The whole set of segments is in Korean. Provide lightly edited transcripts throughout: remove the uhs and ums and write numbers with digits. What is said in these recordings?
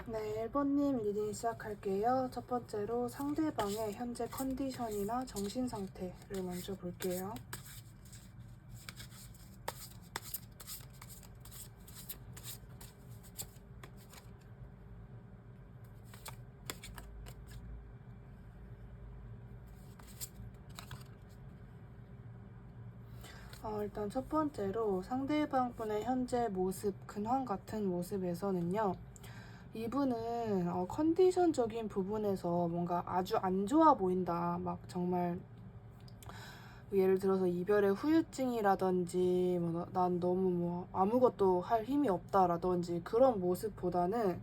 네, 1번님 리딩 시작할게요. 첫 번째로 상대방의 현재 컨디션이나 정신 상태를 먼저 볼게요. 일단 첫 번째로 상대방 분의 현재 모습, 근황 같은 모습에서는요. 이분은 컨디션적인 부분에서 뭔가 아주 안 좋아 보인다. 막 정말 예를 들어서 이별의 후유증이라든지 난 너무 아무것도 할 힘이 없다라든지 그런 모습보다는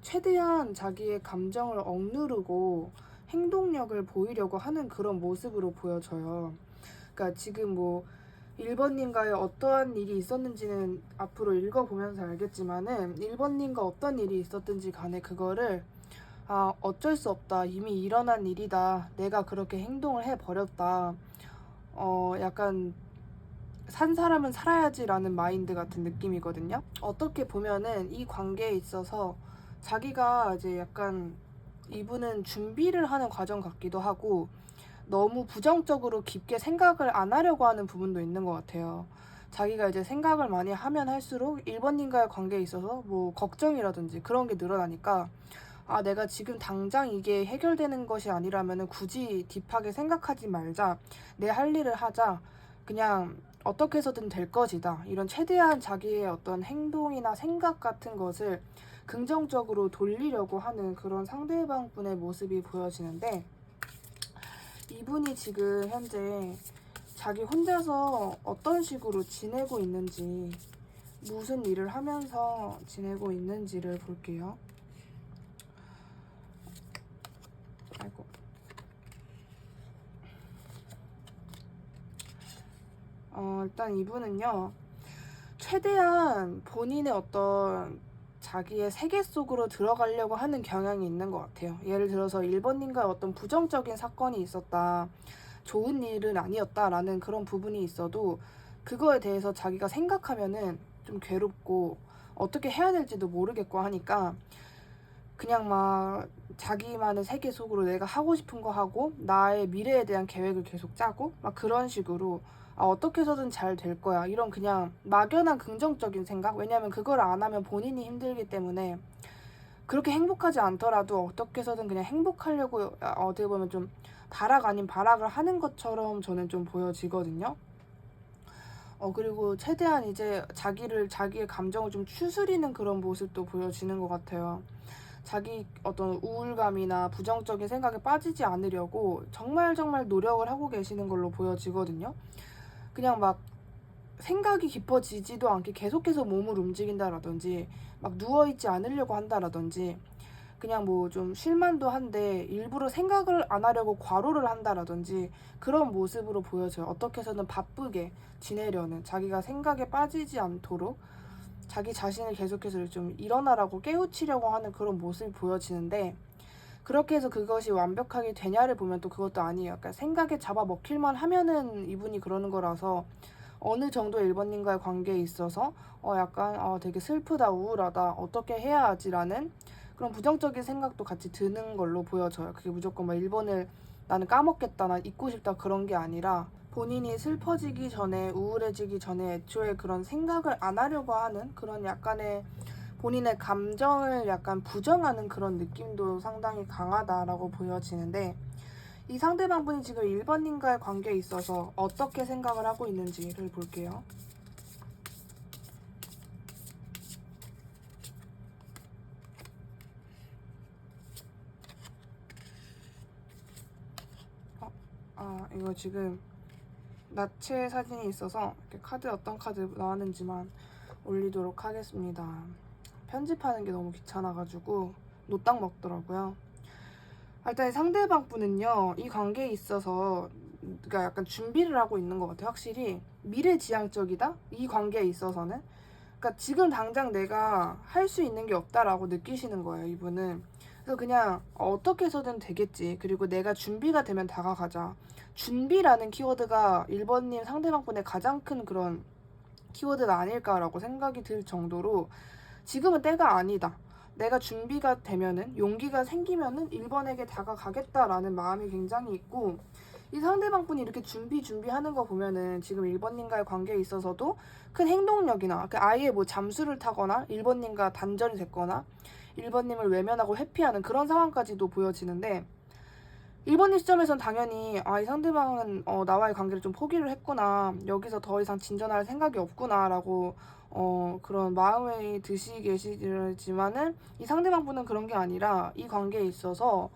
최대한 자기의 감정을 억누르고 행동력을 보이려고 하는 그런 모습으로 보여져요. 그러니까 지금 1번님과의 어떠한 일이 있었는지는 앞으로 읽어보면서 알겠지만은 1번님과 어떤 일이 있었든지 간에 그거를 어쩔 수 없다. 이미 일어난 일이다. 내가 그렇게 행동을 해버렸다. 약간 산 사람은 살아야지라는 마인드 같은 느낌이거든요. 어떻게 보면은 이 관계에 있어서 자기가 이제 약간 이분은 준비를 하는 과정 같기도 하고 너무 부정적으로 깊게 생각을 안 하려고 하는 부분도 있는 것 같아요. 자기가 이제 생각을 많이 하면 할수록 1번님과의 관계에 있어서 걱정이라든지 그런 게 늘어나니까 내가 지금 당장 이게 해결되는 것이 아니라면 굳이 딥하게 생각하지 말자. 내 할 일을 하자. 그냥 어떻게 해서든 될 것이다. 이런 최대한 자기의 어떤 행동이나 생각 같은 것을 긍정적으로 돌리려고 하는 그런 상대방 분의 모습이 보여지는데 이분이 지금 현재 자기 혼자서 어떤 식으로 지내고 있는지 무슨 일을 하면서 지내고 있는지를 볼게요. 아이고. 일단 이분은요, 최대한 본인의 어떤 자기의 세계 속으로 들어가려고 하는 경향이 있는 것 같아요. 예를 들어서 1번님과 어떤 부정적인 사건이 있었다, 좋은 일은 아니었다라는 그런 부분이 있어도 그거에 대해서 자기가 생각하면은 좀 괴롭고 어떻게 해야 될지도 모르겠고 하니까 그냥 막 자기만의 세계 속으로 내가 하고 싶은 거 하고 나의 미래에 대한 계획을 계속 짜고 막 그런 식으로 어떻게 해서든 잘 될 거야 이런 그냥 막연한 긍정적인 생각. 왜냐면 그걸 안 하면 본인이 힘들기 때문에 그렇게 행복하지 않더라도 어떻게 해서든 그냥 행복하려고 어떻게 보면 좀 다락 아닌 발악을 하는 것처럼 저는 좀 보여지거든요. 그리고 최대한 이제 자기의 감정을 좀 추스리는 그런 모습도 보여지는 것 같아요. 자기 어떤 우울감이나 부정적인 생각에 빠지지 않으려고 정말 노력을 하고 계시는 걸로 보여지거든요. 그냥 막 생각이 깊어지지도 않게 계속해서 몸을 움직인다라든지 막 누워있지 않으려고 한다라든지 그냥 좀 쉴만도 한데 일부러 생각을 안 하려고 과로를 한다라든지 그런 모습으로 보여져요. 어떻게 해서든 바쁘게 지내려는, 자기가 생각에 빠지지 않도록 자기 자신을 계속해서 좀 일어나라고 깨우치려고 하는 그런 모습이 보여지는데 그렇게 해서 그것이 완벽하게 되냐를 보면 또 그것도 아니에요. 그러니까 생각에 잡아먹힐만 하면은 이분이 그러는 거라서 어느 정도 1번님과의 관계에 있어서 약간 되게 슬프다, 우울하다, 어떻게 해야 하지라는 그런 부정적인 생각도 같이 드는 걸로 보여져요. 그게 무조건 1번을 나는 까먹겠다, 난 잊고 싶다 그런 게 아니라 본인이 슬퍼지기 전에, 우울해지기 전에 애초에 그런 생각을 안 하려고 하는 그런 약간의 본인의 감정을 약간 부정하는 그런 느낌도 상당히 강하다라고 보여지는데 이 상대방분이 지금 1번님과의 관계에 있어서 어떻게 생각을 하고 있는지를 볼게요. 이거 지금 나체 사진이 있어서 이렇게 어떤 카드 나왔는지만 올리도록 하겠습니다. 편집하는 게 너무 귀찮아가지고 노딱 먹더라고요. 일단 상대방 분은요, 이 관계에 있어서 그러니까 약간 준비를 하고 있는 것 같아요. 확실히 미래지향적이다? 이 관계에 있어서는. 그러니까 지금 당장 내가 할 수 있는 게 없다라고 느끼시는 거예요, 이분은. 그래서 그냥 어떻게 해서든 되겠지. 그리고 내가 준비가 되면 다가가자. 준비라는 키워드가 1번님 상대방분의 가장 큰 그런 키워드가 아닐까라고 생각이 들 정도로 지금은 때가 아니다. 내가 준비가 되면은, 용기가 생기면은 1번에게 다가가겠다라는 마음이 굉장히 있고, 이 상대방분이 이렇게 준비하는 거 보면은 지금 1번님과의 관계에 있어서도 큰 행동력이나 아예 뭐 잠수를 타거나 1번님과 단절이 됐거나 1번님을 외면하고 회피하는 그런 상황까지도 보여지는데, 1번님 시점에선 당연히 이 상대방은 나와의 관계를 좀 포기를 했구나, 여기서 더 이상 진전할 생각이 없구나 라고 그런 마음이 드시 계시지만은, 이 상대방분은 그런 게 아니라 이 관계에 있어서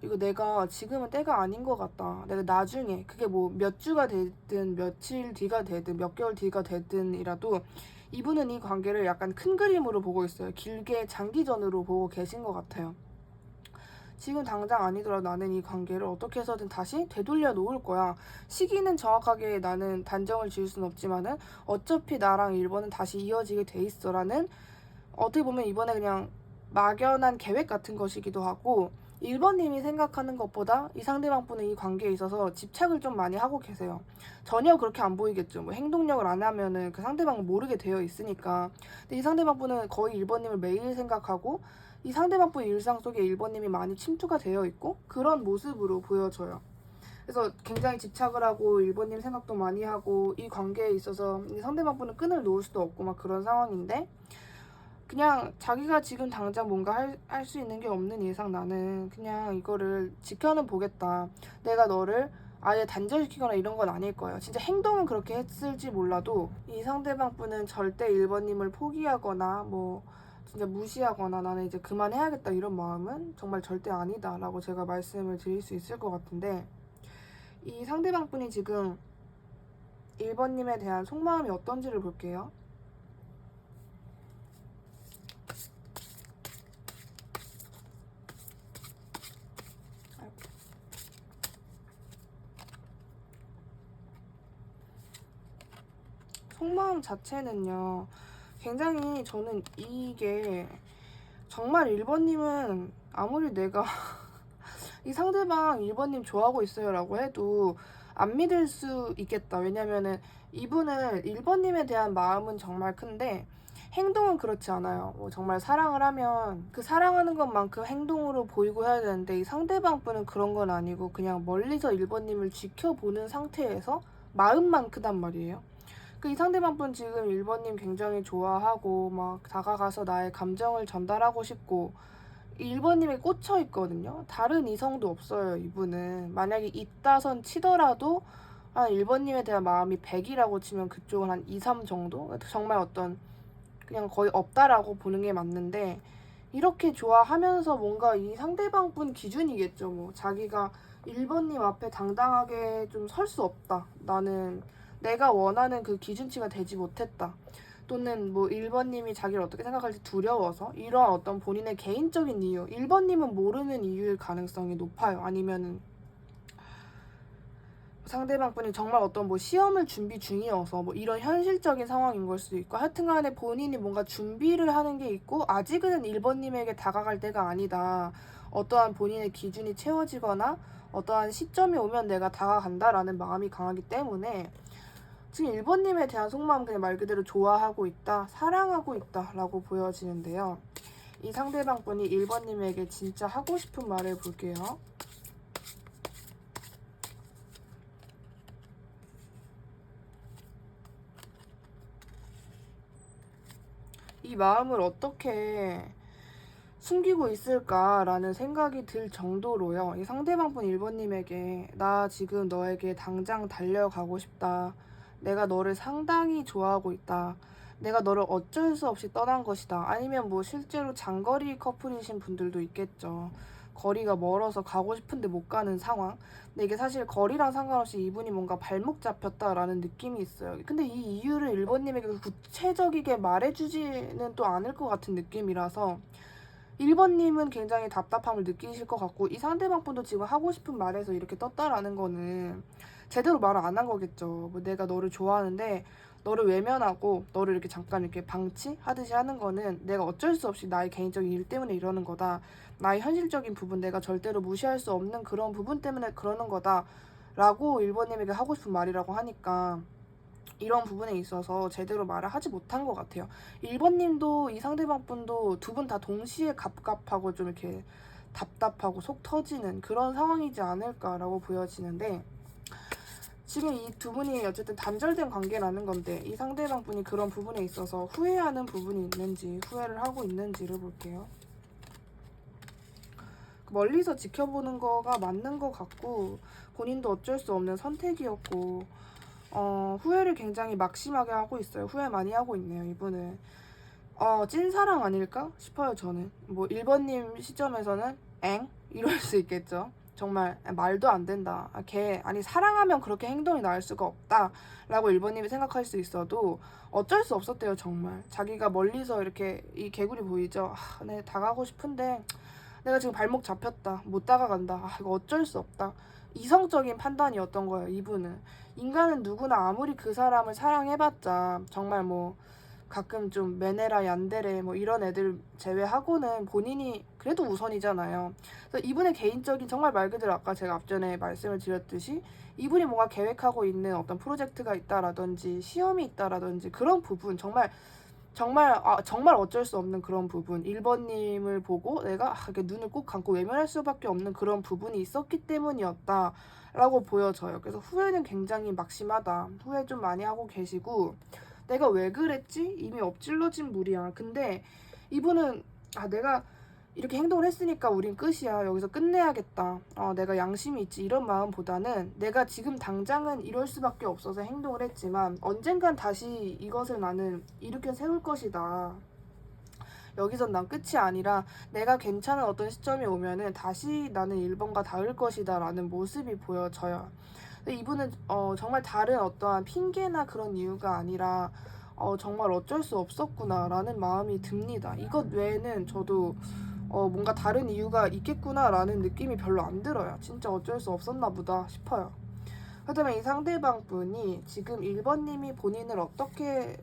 이거 내가 지금은 때가 아닌 것 같다, 내가 나중에, 그게 뭐 몇 주가 되든 며칠 뒤가 되든 몇 개월 뒤가 되든이라도 이분은 이 관계를 약간 큰 그림으로 보고 있어요. 길게 장기전으로 보고 계신 것 같아요. 지금 당장 아니더라도 나는 이 관계를 어떻게 해서든 다시 되돌려 놓을 거야. 시기는 정확하게 나는 단정을 지을 순 없지만은 어차피 나랑 1번은 다시 이어지게 돼 있어라는, 어떻게 보면 이번에 그냥 막연한 계획 같은 것이기도 하고, 1번님이 생각하는 것보다 이 상대방분은 이 관계에 있어서 집착을 좀 많이 하고 계세요. 전혀 그렇게 안 보이겠죠. 뭐 행동력을 안 하면은 그 상대방은 모르게 되어 있으니까. 근데 이 상대방분은 거의 1번님을 매일 생각하고, 이 상대방분의 일상 속에 1번님이 많이 침투가 되어 있고 그런 모습으로 보여져요. 그래서 굉장히 집착을 하고 1번님 생각도 많이 하고, 이 관계에 있어서 이 상대방분은 끈을 놓을 수도 없고 막 그런 상황인데, 그냥 자기가 지금 당장 뭔가 할 수 있는 게 없는 이상 나는 그냥 이거를 지켜는 보겠다. 내가 너를 아예 단절시키거나 이런 건 아닐 거예요. 진짜 행동은 그렇게 했을지 몰라도 이 상대방 분은 절대 1번님을 포기하거나 뭐 진짜 무시하거나 나는 이제 그만해야겠다 이런 마음은 정말 절대 아니다 라고 제가 말씀을 드릴 수 있을 것 같은데, 이 상대방 분이 지금 1번님에 대한 속마음이 어떤지를 볼게요. 속마음 자체는요, 굉장히 저는 이게 정말 1번님은 아무리 내가 이 상대방 1번님 좋아하고 있어요 라고 해도 안 믿을 수 있겠다. 왜냐면은 이분은 1번님에 대한 마음은 정말 큰데 행동은 그렇지 않아요. 뭐 정말 사랑을 하면 그 사랑하는 것만큼 행동으로 보이고 해야 되는데, 이 상대방 분은 그런 건 아니고 그냥 멀리서 1번님을 지켜보는 상태에서 마음만 크단 말이에요. 이 상대방 분 지금 1번님 굉장히 좋아하고 막 다가가서 나의 감정을 전달하고 싶고 1번님에 꽂혀 있거든요. 다른 이성도 없어요. 이분은 만약에 있다선 치더라도 한 1번님에 대한 마음이 100이라고 치면 그쪽은 한 2, 3 정도? 정말 어떤 그냥 거의 없다라고 보는 게 맞는데, 이렇게 좋아하면서 뭔가 이 상대방 분 기준이겠죠. 뭐 자기가 1번님 앞에 당당하게 좀 설 수 없다, 나는 내가 원하는 그 기준치가 되지 못했다, 또는 뭐 1번님이 자기를 어떻게 생각할지 두려워서, 이러한 어떤 본인의 개인적인 이유, 1번님은 모르는 이유일 가능성이 높아요. 아니면은 상대방 분이 정말 어떤 뭐 시험을 준비 중이어서 뭐 이런 현실적인 상황인 걸 수도 있고, 하여튼간에 본인이 뭔가 준비를 하는 게 있고 아직은 1번님에게 다가갈 때가 아니다, 어떠한 본인의 기준이 채워지거나 어떠한 시점이 오면 내가 다가간다라는 마음이 강하기 때문에 지금 1번님에 대한 속마음 그냥 말 그대로 좋아하고 있다, 사랑하고 있다 라고 보여지는데요. 이 상대방 분이 1번님에게 진짜 하고 싶은 말을 볼게요. 이 마음을 어떻게 숨기고 있을까라는 생각이 들 정도로요. 이 상대방 분 1번님에게 나 지금 너에게 당장 달려가고 싶다, 내가 너를 상당히 좋아하고 있다, 내가 너를 어쩔 수 없이 떠난 것이다. 아니면 뭐 실제로 장거리 커플이신 분들도 있겠죠. 거리가 멀어서 가고 싶은데 못 가는 상황. 근데 이게 사실 거리랑 상관없이 이분이 뭔가 발목 잡혔다라는 느낌이 있어요. 근데 이 이유를 1번님에게 구체적이게 말해주지는 또 않을 것 같은 느낌이라서 1번님은 굉장히 답답함을 느끼실 것 같고, 이 상대방 분도 지금 하고 싶은 말에서 이렇게 떴다라는 거는 제대로 말을 안 한 거겠죠. 뭐 내가 너를 좋아하는데 너를 외면하고 너를 이렇게 잠깐 이렇게 방치하듯이 하는 거는 내가 어쩔 수 없이 나의 개인적인 일 때문에 이러는 거다, 나의 현실적인 부분, 내가 절대로 무시할 수 없는 그런 부분 때문에 그러는 거다 라고 1번님에게 하고 싶은 말이라고 하니까, 이런 부분에 있어서 제대로 말을 하지 못한 것 같아요. 1번님도 이 상대방 분도 두 분 다 동시에 갑갑하고 좀 이렇게 답답하고 속 터지는 그런 상황이지 않을까라고 보여지는데, 지금 이 두 분이 어쨌든 단절된 관계라는 건데 이 상대방 분이 그런 부분에 있어서 후회하는 부분이 있는지 후회를 하고 있는지를 볼게요. 멀리서 지켜보는 거가 맞는 것 같고 본인도 어쩔 수 없는 선택이었고 후회를 굉장히 막심하게 하고 있어요. 후회 많이 하고 있네요, 이분은. 찐사랑 아닐까 싶어요, 저는. 뭐 1번님 시점에서는 엥? 이럴 수 있겠죠. 정말 말도 안 된다. 아니 사랑하면 그렇게 행동이 나을 수가 없다 라고 1번님이 생각할 수 있어도 어쩔 수 없었대요. 정말 자기가 멀리서 이렇게 이 개구리 보이죠. 네, 다가가고 싶은데 내가 지금 발목 잡혔다, 못 다가간다, 이거 어쩔 수 없다, 이성적인 판단이었던 거예요. 이분은. 인간은 누구나 아무리 그 사람을 사랑해봤자 정말 뭐 가끔 좀 메네라 얀데레 뭐 이런 애들 제외하고는 본인이 그래도 우선이잖아요. 그래서 이분의 개인적인, 정말 말 그대로 아까 제가 앞전에 말씀을 드렸듯이 이분이 뭔가 계획하고 있는 어떤 프로젝트가 있다라든지 시험이 있다라든지 그런 부분, 정말 어쩔 수 없는 그런 부분, 1번님을 보고 내가 이렇게 눈을 꼭 감고 외면할 수밖에 없는 그런 부분이 있었기 때문이었다 라고 보여져요. 그래서 후회는 굉장히 막심하다, 후회 좀 많이 하고 계시고, 내가 왜 그랬지? 이미 엎질러진 물이야. 근데 이분은 내가 이렇게 행동을 했으니까 우린 끝이야, 여기서 끝내야겠다, 내가 양심이 있지, 이런 마음보다는 내가 지금 당장은 이럴 수밖에 없어서 행동을 했지만 언젠간 다시 이것을 나는 일으켜 세울 것이다, 여기선 난 끝이 아니라 내가 괜찮은 어떤 시점이 오면은 다시 나는 1번과 닿을 것이다 라는 모습이 보여져요. 근데 이분은 정말 다른 어떠한 핑계나 그런 이유가 아니라 정말 어쩔 수 없었구나 라는 마음이 듭니다. 이것 외에는 저도 뭔가 다른 이유가 있겠구나 라는 느낌이 별로 안 들어요. 진짜 어쩔 수 없었나 보다 싶어요. 그렇다면 이 상대방 분이 지금 1번님이 본인을 어떻게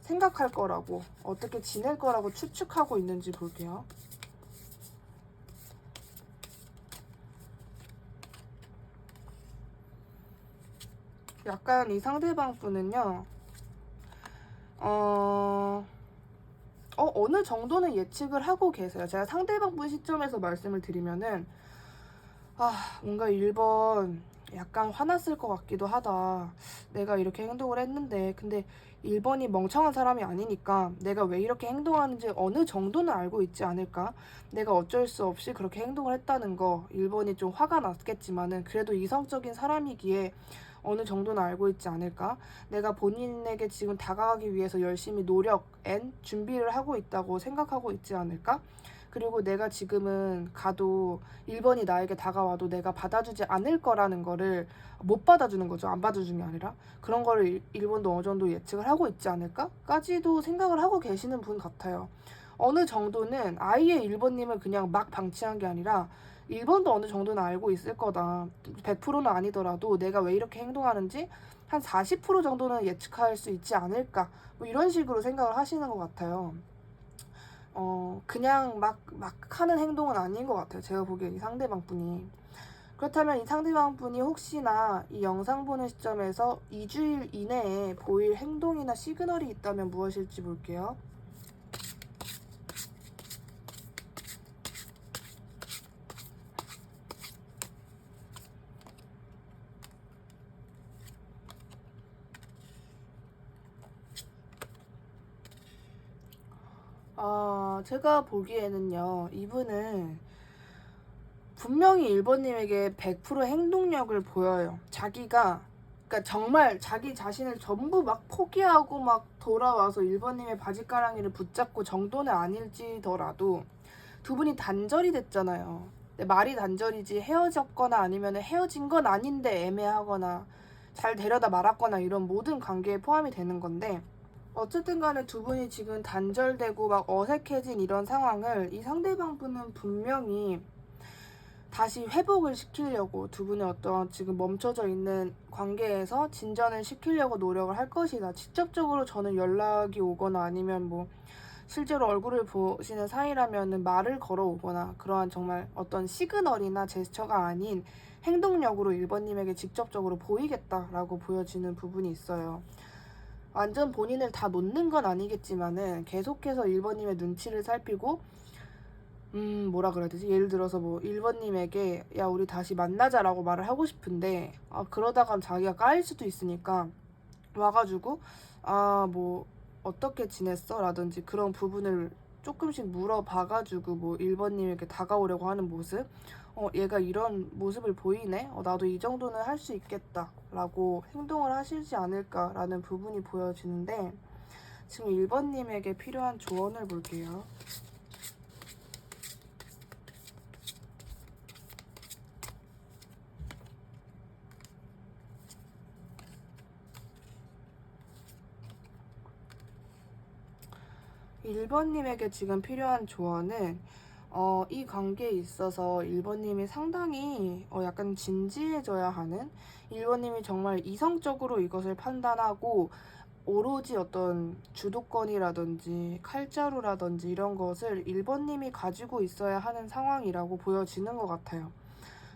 생각할 거라고, 어떻게 지낼 거라고 추측하고 있는지 볼게요. 약간 이 상대방 분은요, 어느 정도는 예측을 하고 계세요. 제가 상대방 분 시점에서 말씀을 드리면은, 뭔가 1번 약간 화났을 것 같기도 하다. 내가 이렇게 행동을 했는데, 근데 1번이 멍청한 사람이 아니니까 내가 왜 이렇게 행동하는지 어느 정도는 알고 있지 않을까? 내가 어쩔 수 없이 그렇게 행동을 했다는 거, 1번이 좀 화가 났겠지만은 그래도 이성적인 사람이기에 어느 정도는 알고 있지 않을까? 내가 본인에게 지금 다가가기 위해서 열심히 준비를 하고 있다고 생각하고 있지 않을까? 그리고 내가 지금은 가도 1번이 나에게 다가와도 내가 받아주지 않을 거라는 거를, 못 받아주는 거죠. 안 받아주는 게 아니라. 그런 거를 1번도 어느 정도 예측을 하고 있지 않을까? 까지도 생각을 하고 계시는 분 같아요. 어느 정도는 아예 1번님을 그냥 막 방치한 게 아니라 1번도 어느 정도는 알고 있을 거다. 100%는 아니더라도 내가 왜 이렇게 행동하는지 한 40% 정도는 예측할 수 있지 않을까. 뭐 이런 식으로 생각을 하시는 것 같아요. 그냥 막 하는 행동은 아닌 것 같아요. 제가 보기엔 이 상대방 분이. 그렇다면 이 상대방 분이 혹시나 이 영상 보는 시점에서 2주일 이내에 보일 행동이나 시그널이 있다면 무엇일지 볼게요. 제가 보기에는요, 이분은 분명히 1번님에게 100% 행동력을 보여요. 그러니까 정말 자기 자신을 전부 막 포기하고 막 돌아와서 1번님의 바지가랑이를 붙잡고 정도는 아닐지더라도 두 분이 단절이 됐잖아요. 근데 말이 단절이지 헤어졌거나 아니면 헤어진 건 아닌데 애매하거나 잘 데려다 말았거나 이런 모든 관계에 포함이 되는 건데, 어쨌든 간에 두 분이 지금 단절되고 막 어색해진 이런 상황을 이 상대방 분은 분명히 다시 회복을 시키려고, 두 분의 어떤 지금 멈춰져 있는 관계에서 진전을 시키려고 노력을 할 것이다. 직접적으로 저는 연락이 오거나 아니면 뭐 실제로 얼굴을 보시는 사이라면 말을 걸어오거나 그러한 정말 어떤 시그널이나 제스처가 아닌 행동력으로 1번님에게 직접적으로 보이겠다라고 보여지는 부분이 있어요. 완전 본인을 다 놓는 건 아니겠지만은 계속해서 1번님의 눈치를 살피고 뭐라 그래야 되지? 예를 들어서 뭐 1번님에게 야 우리 다시 만나자라고 말을 하고 싶은데 그러다가 자기가 까일 수도 있으니까 와가지고 뭐 어떻게 지냈어? 라든지 그런 부분을 조금씩 물어봐가지고 뭐 1번님에게 다가오려고 하는 모습, 얘가 이런 모습을 보이네? 나도 이 정도는 할 수 있겠다 라고 행동을 하시지 않을까라는 부분이 보여지는데, 지금 1번님에게 필요한 조언을 볼게요. 1번님에게 지금 필요한 조언은 이 관계에 있어서 1번님이 상당히 약간 진지해져야 하는, 1번님이 정말 이성적으로 이것을 판단하고 오로지 어떤 주도권이라든지 칼자루라든지 이런 것을 1번님이 가지고 있어야 하는 상황이라고 보여지는 것 같아요.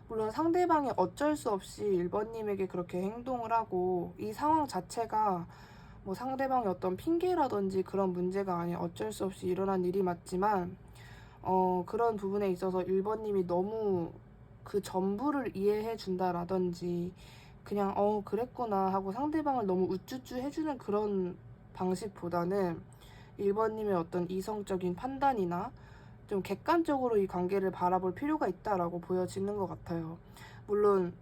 물론 상대방이 어쩔 수 없이 1번님에게 그렇게 행동을 하고 이 상황 자체가 뭐 상대방의 어떤 핑계라든지 그런 문제가 아닌 어쩔 수 없이 일어난 일이 맞지만 그런 부분에 있어서 1번님이 너무 그 전부를 이해해 준다라든지 그냥 그랬구나 하고 상대방을 너무 우쭈쭈 해주는 그런 방식보다는 1번님의 어떤 이성적인 판단이나 좀 객관적으로 이 관계를 바라볼 필요가 있다라고 보여지는 것 같아요. 물론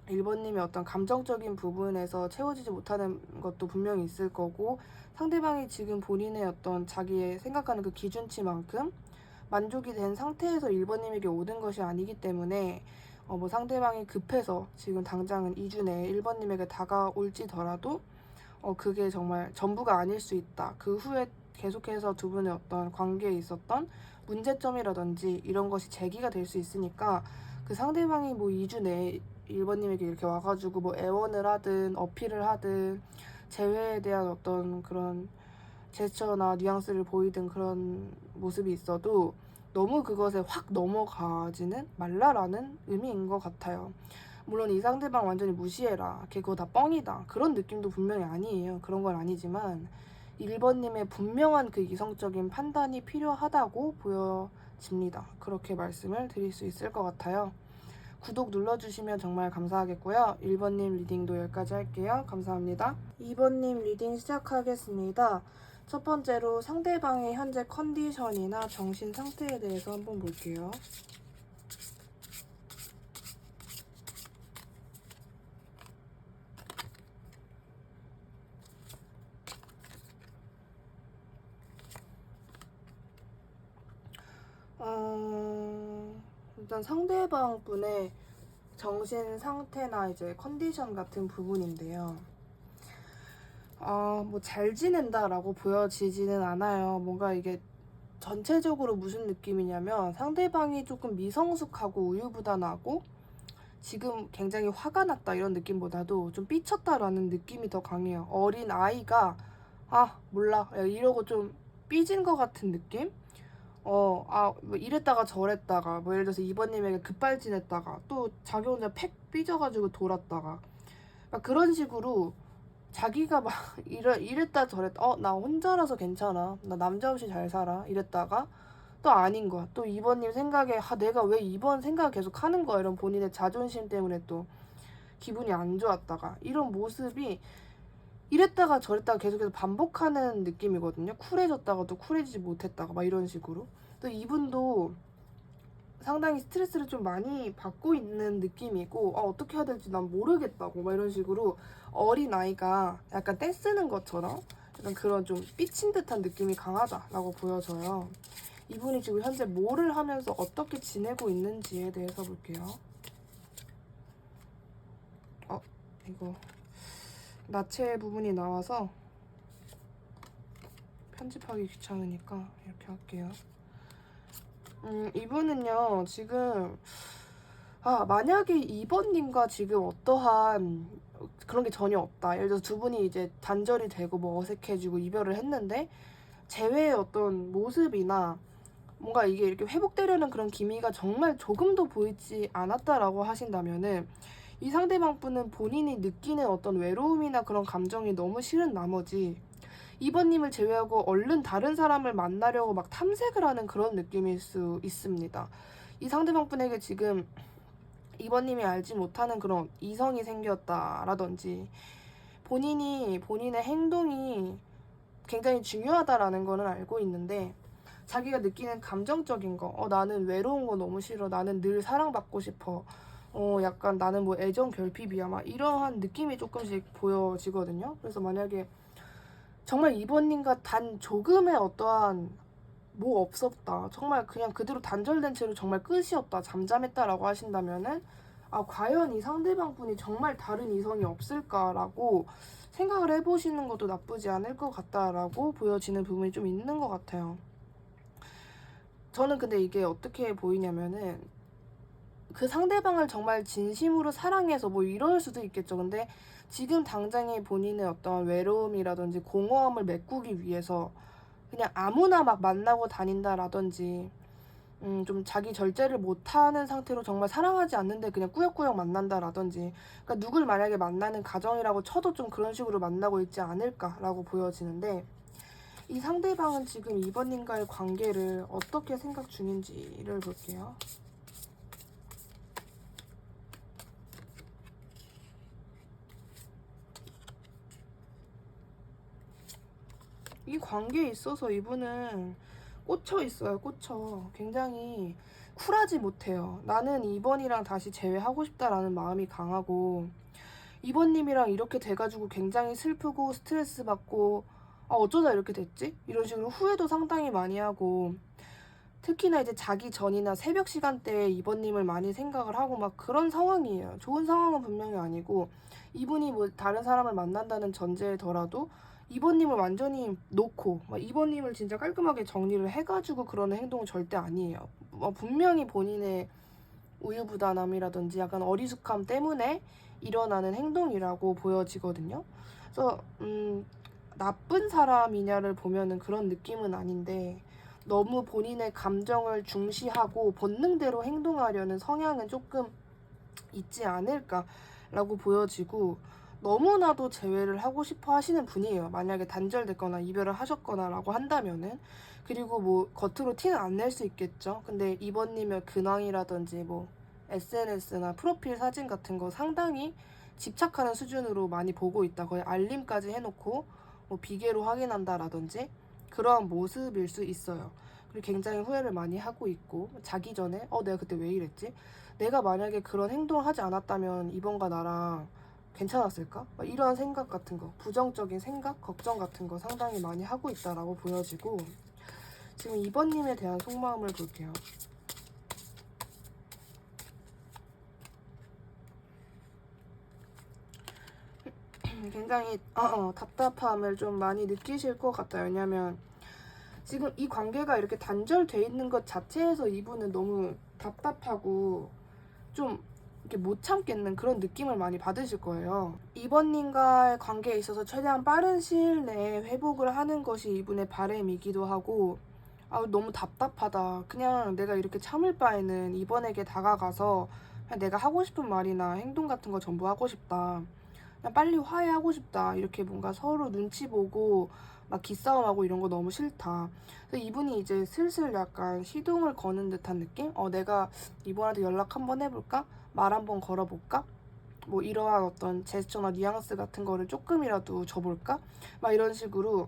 1번님의 어떤 감정적인 부분에서 채워지지 못하는 것도 분명히 있을 거고, 상대방이 지금 본인의 어떤 자기의 생각하는 그 기준치만큼 만족이 된 상태에서 1번님에게 오는 것이 아니기 때문에 뭐 상대방이 급해서 지금 당장은 2주 내에 1번님에게 다가올지더라도 그게 정말 전부가 아닐 수 있다. 그 후에 계속해서 두 분의 어떤 관계에 있었던 문제점이라든지 이런 것이 제기가 될 수 있으니까 그 상대방이 뭐 2주 내에 1번님에게 이렇게 와가지고 뭐 애원을 하든 어필을 하든 재회에 대한 어떤 그런 제스처나 뉘앙스를 보이든 그런 모습이 있어도 너무 그것에 확 넘어가지는 말라라는 의미인 것 같아요. 물론 이 상대방 완전히 무시해라, 걔 그거 다 뻥이다, 그런 느낌도 분명히 아니에요. 그런 건 아니지만 1번님의 분명한 그 이성적인 판단이 필요하다고 보여집니다. 그렇게 말씀을 드릴 수 있을 것 같아요. 구독 눌러주시면 정말 감사하겠고요. 1번님 리딩도 여기까지 할게요. 감사합니다. 2번님 리딩 시작하겠습니다. 첫 번째로 상대방의 현재 컨디션이나 정신 상태에 대해서 한번 볼게요. 일단 상대방 분의 정신 상태나 이제 컨디션 같은 부분인데요. 뭐 잘 지낸다라고 보여지지는 않아요. 뭔가 이게 전체적으로 무슨 느낌이냐면 상대방이 조금 미성숙하고 우유부단하고 지금 굉장히 화가 났다 이런 느낌보다도 좀 삐쳤다라는 느낌이 더 강해요. 어린 아이가 몰라 이러고 좀 삐진 것 같은 느낌? 뭐 이랬다가 저랬다가 뭐 예를 들어서 2번님에게 급발진했다가 또 자기 혼자 팩 삐져가지고 돌았다가 그런 식으로 자기가 막 이랬다 저랬다 나 혼자라서 괜찮아, 나 남자 없이 잘 살아 이랬다가 또 아닌 거야. 또 2번님 생각에 내가 왜 2번 생각을 계속 하는 거야, 이런 본인의 자존심 때문에 또 기분이 안 좋았다가 이런 모습이 이랬다가 저랬다가 계속해서 반복하는 느낌이거든요. 쿨해졌다가 또 쿨해지지 못했다가 막 이런 식으로. 또 이분도 상당히 스트레스를 좀 많이 받고 있는 느낌이고 어떻게 해야 될지 난 모르겠다고 막 이런 식으로 어린 아이가 약간 떼쓰는 것처럼 약간 그런 좀 삐친 듯한 느낌이 강하다라고 보여져요. 이분이 지금 현재 뭐를 하면서 어떻게 지내고 있는지에 대해서 볼게요. 이거 나체 부분이 나와서 편집하기 귀찮으니까 이렇게 할게요. 이분은요 지금 만약에 2번님과 지금 어떠한 그런 게 전혀 없다, 예를 들어서 두 분이 이제 단절이 되고 뭐 어색해지고 이별을 했는데 재회의 어떤 모습이나 뭔가 이게 이렇게 회복되려는 그런 기미가 정말 조금도 보이지 않았다라고 하신다면은 이 상대방 분은 본인이 느끼는 어떤 외로움이나 그런 감정이 너무 싫은 나머지 2번님을 제외하고 얼른 다른 사람을 만나려고 막 탐색을 하는 그런 느낌일 수 있습니다. 이 상대방 분에게 지금 2번님이 알지 못하는 그런 이성이 생겼다라든지 본인이 본인의 행동이 굉장히 중요하다라는 거는 알고 있는데 자기가 느끼는 감정적인 거, 나는 외로운 거 너무 싫어, 나는 늘 사랑받고 싶어, 약간 나는 뭐 애정 결핍이야, 막 이러한 느낌이 조금씩 보여지거든요. 그래서 만약에 정말 이번님과 단 조금의 어떠한 뭐 없었다, 정말 그냥 그대로 단절된 채로 정말 끝이었다, 잠잠했다라고 하신다면은 과연 이 상대방 분이 정말 다른 이성이 없을까라고 생각을 해보시는 것도 나쁘지 않을 것 같다라고 보여지는 부분이 좀 있는 것 같아요. 저는 근데 이게 어떻게 보이냐면은 그 상대방을 정말 진심으로 사랑해서 뭐 이럴 수도 있겠죠. 근데 지금 당장의 본인의 어떤 외로움이라든지 공허함을 메꾸기 위해서 그냥 아무나 막 만나고 다닌다라든지 좀 자기 절제를 못하는 상태로 정말 사랑하지 않는데 그냥 꾸역꾸역 만난다라든지, 그러니까 누굴 만약에 만나는 가정이라고 쳐도 좀 그런 식으로 만나고 있지 않을까라고 보여지는데, 이 상대방은 지금 2번님과의 관계를 어떻게 생각 중인지를 볼게요. 이 관계에 있어서 이분은 꽂혀 있어요. 꽂혀. 굉장히 쿨하지 못해요. 나는 2번이랑 다시 재회하고 싶다라는 마음이 강하고 2번님이랑 이렇게 돼가지고 굉장히 슬프고 스트레스 받고 어쩌다 이렇게 됐지? 이런 식으로 후회도 상당히 많이 하고, 특히나 이제 자기 전이나 새벽 시간대에 2번님을 많이 생각을 하고 막 그런 상황이에요. 좋은 상황은 분명히 아니고, 이분이 뭐 다른 사람을 만난다는 전제더라도 2번님을 완전히 놓고 2번님을 진짜 깔끔하게 정리를 해가지고 그러는 행동은 절대 아니에요. 분명히 본인의 우유부단함이라든지 약간 어리숙함 때문에 일어나는 행동이라고 보여지거든요. 그래서 나쁜 사람이냐를 보면은 그런 느낌은 아닌데, 너무 본인의 감정을 중시하고 본능대로 행동하려는 성향은 조금 있지 않을까라고 보여지고, 너무나도 재회를 하고 싶어 하시는 분이에요. 만약에 단절됐거나 이별을 하셨거나 라고 한다면은. 그리고 뭐 겉으로 티는 안 낼 수 있겠죠. 근데 이번님의 근황이라든지 뭐 SNS나 프로필 사진 같은 거 상당히 집착하는 수준으로 많이 보고 있다. 거의 알림까지 해놓고 뭐 비계로 확인한다라든지 그러한 모습일 수 있어요. 그리고 굉장히 후회를 많이 하고 있고, 자기 전에 내가 그때 왜 이랬지? 내가 만약에 그런 행동을 하지 않았다면 이번과 나랑 괜찮았을까? 이런 생각 같은 거, 부정적인 생각, 걱정 같은 거 상당히 많이 하고 있다라고 보여지고, 지금 2번님에 대한 속마음을 볼게요. 굉장히 답답함을 좀 많이 느끼실 것 같아요. 왜냐면 지금 이 관계가 이렇게 단절돼 있는 것 자체에서 이분은 너무 답답하고 좀 이렇게 못 참겠는 그런 느낌을 많이 받으실 거예요. 이번님과의 관계에 있어서 최대한 빠른 시일 내에 회복을 하는 것이 이분의 바람이기도 하고, 너무 답답하다, 그냥 내가 이렇게 참을 바에는 이번에게 다가가서 그냥 내가 하고 싶은 말이나 행동 같은 거 전부 하고 싶다, 그냥 빨리 화해하고 싶다, 이렇게 뭔가 서로 눈치 보고 막 기싸움하고 이런 거 너무 싫다. 그래서 이분이 이제 슬슬 약간 시동을 거는 듯한 느낌? 내가 이번에도 연락 한번 해볼까? 말 한번 걸어볼까? 뭐 이러한 어떤 제스처나 뉘앙스 같은 거를 조금이라도 줘볼까? 막 이런 식으로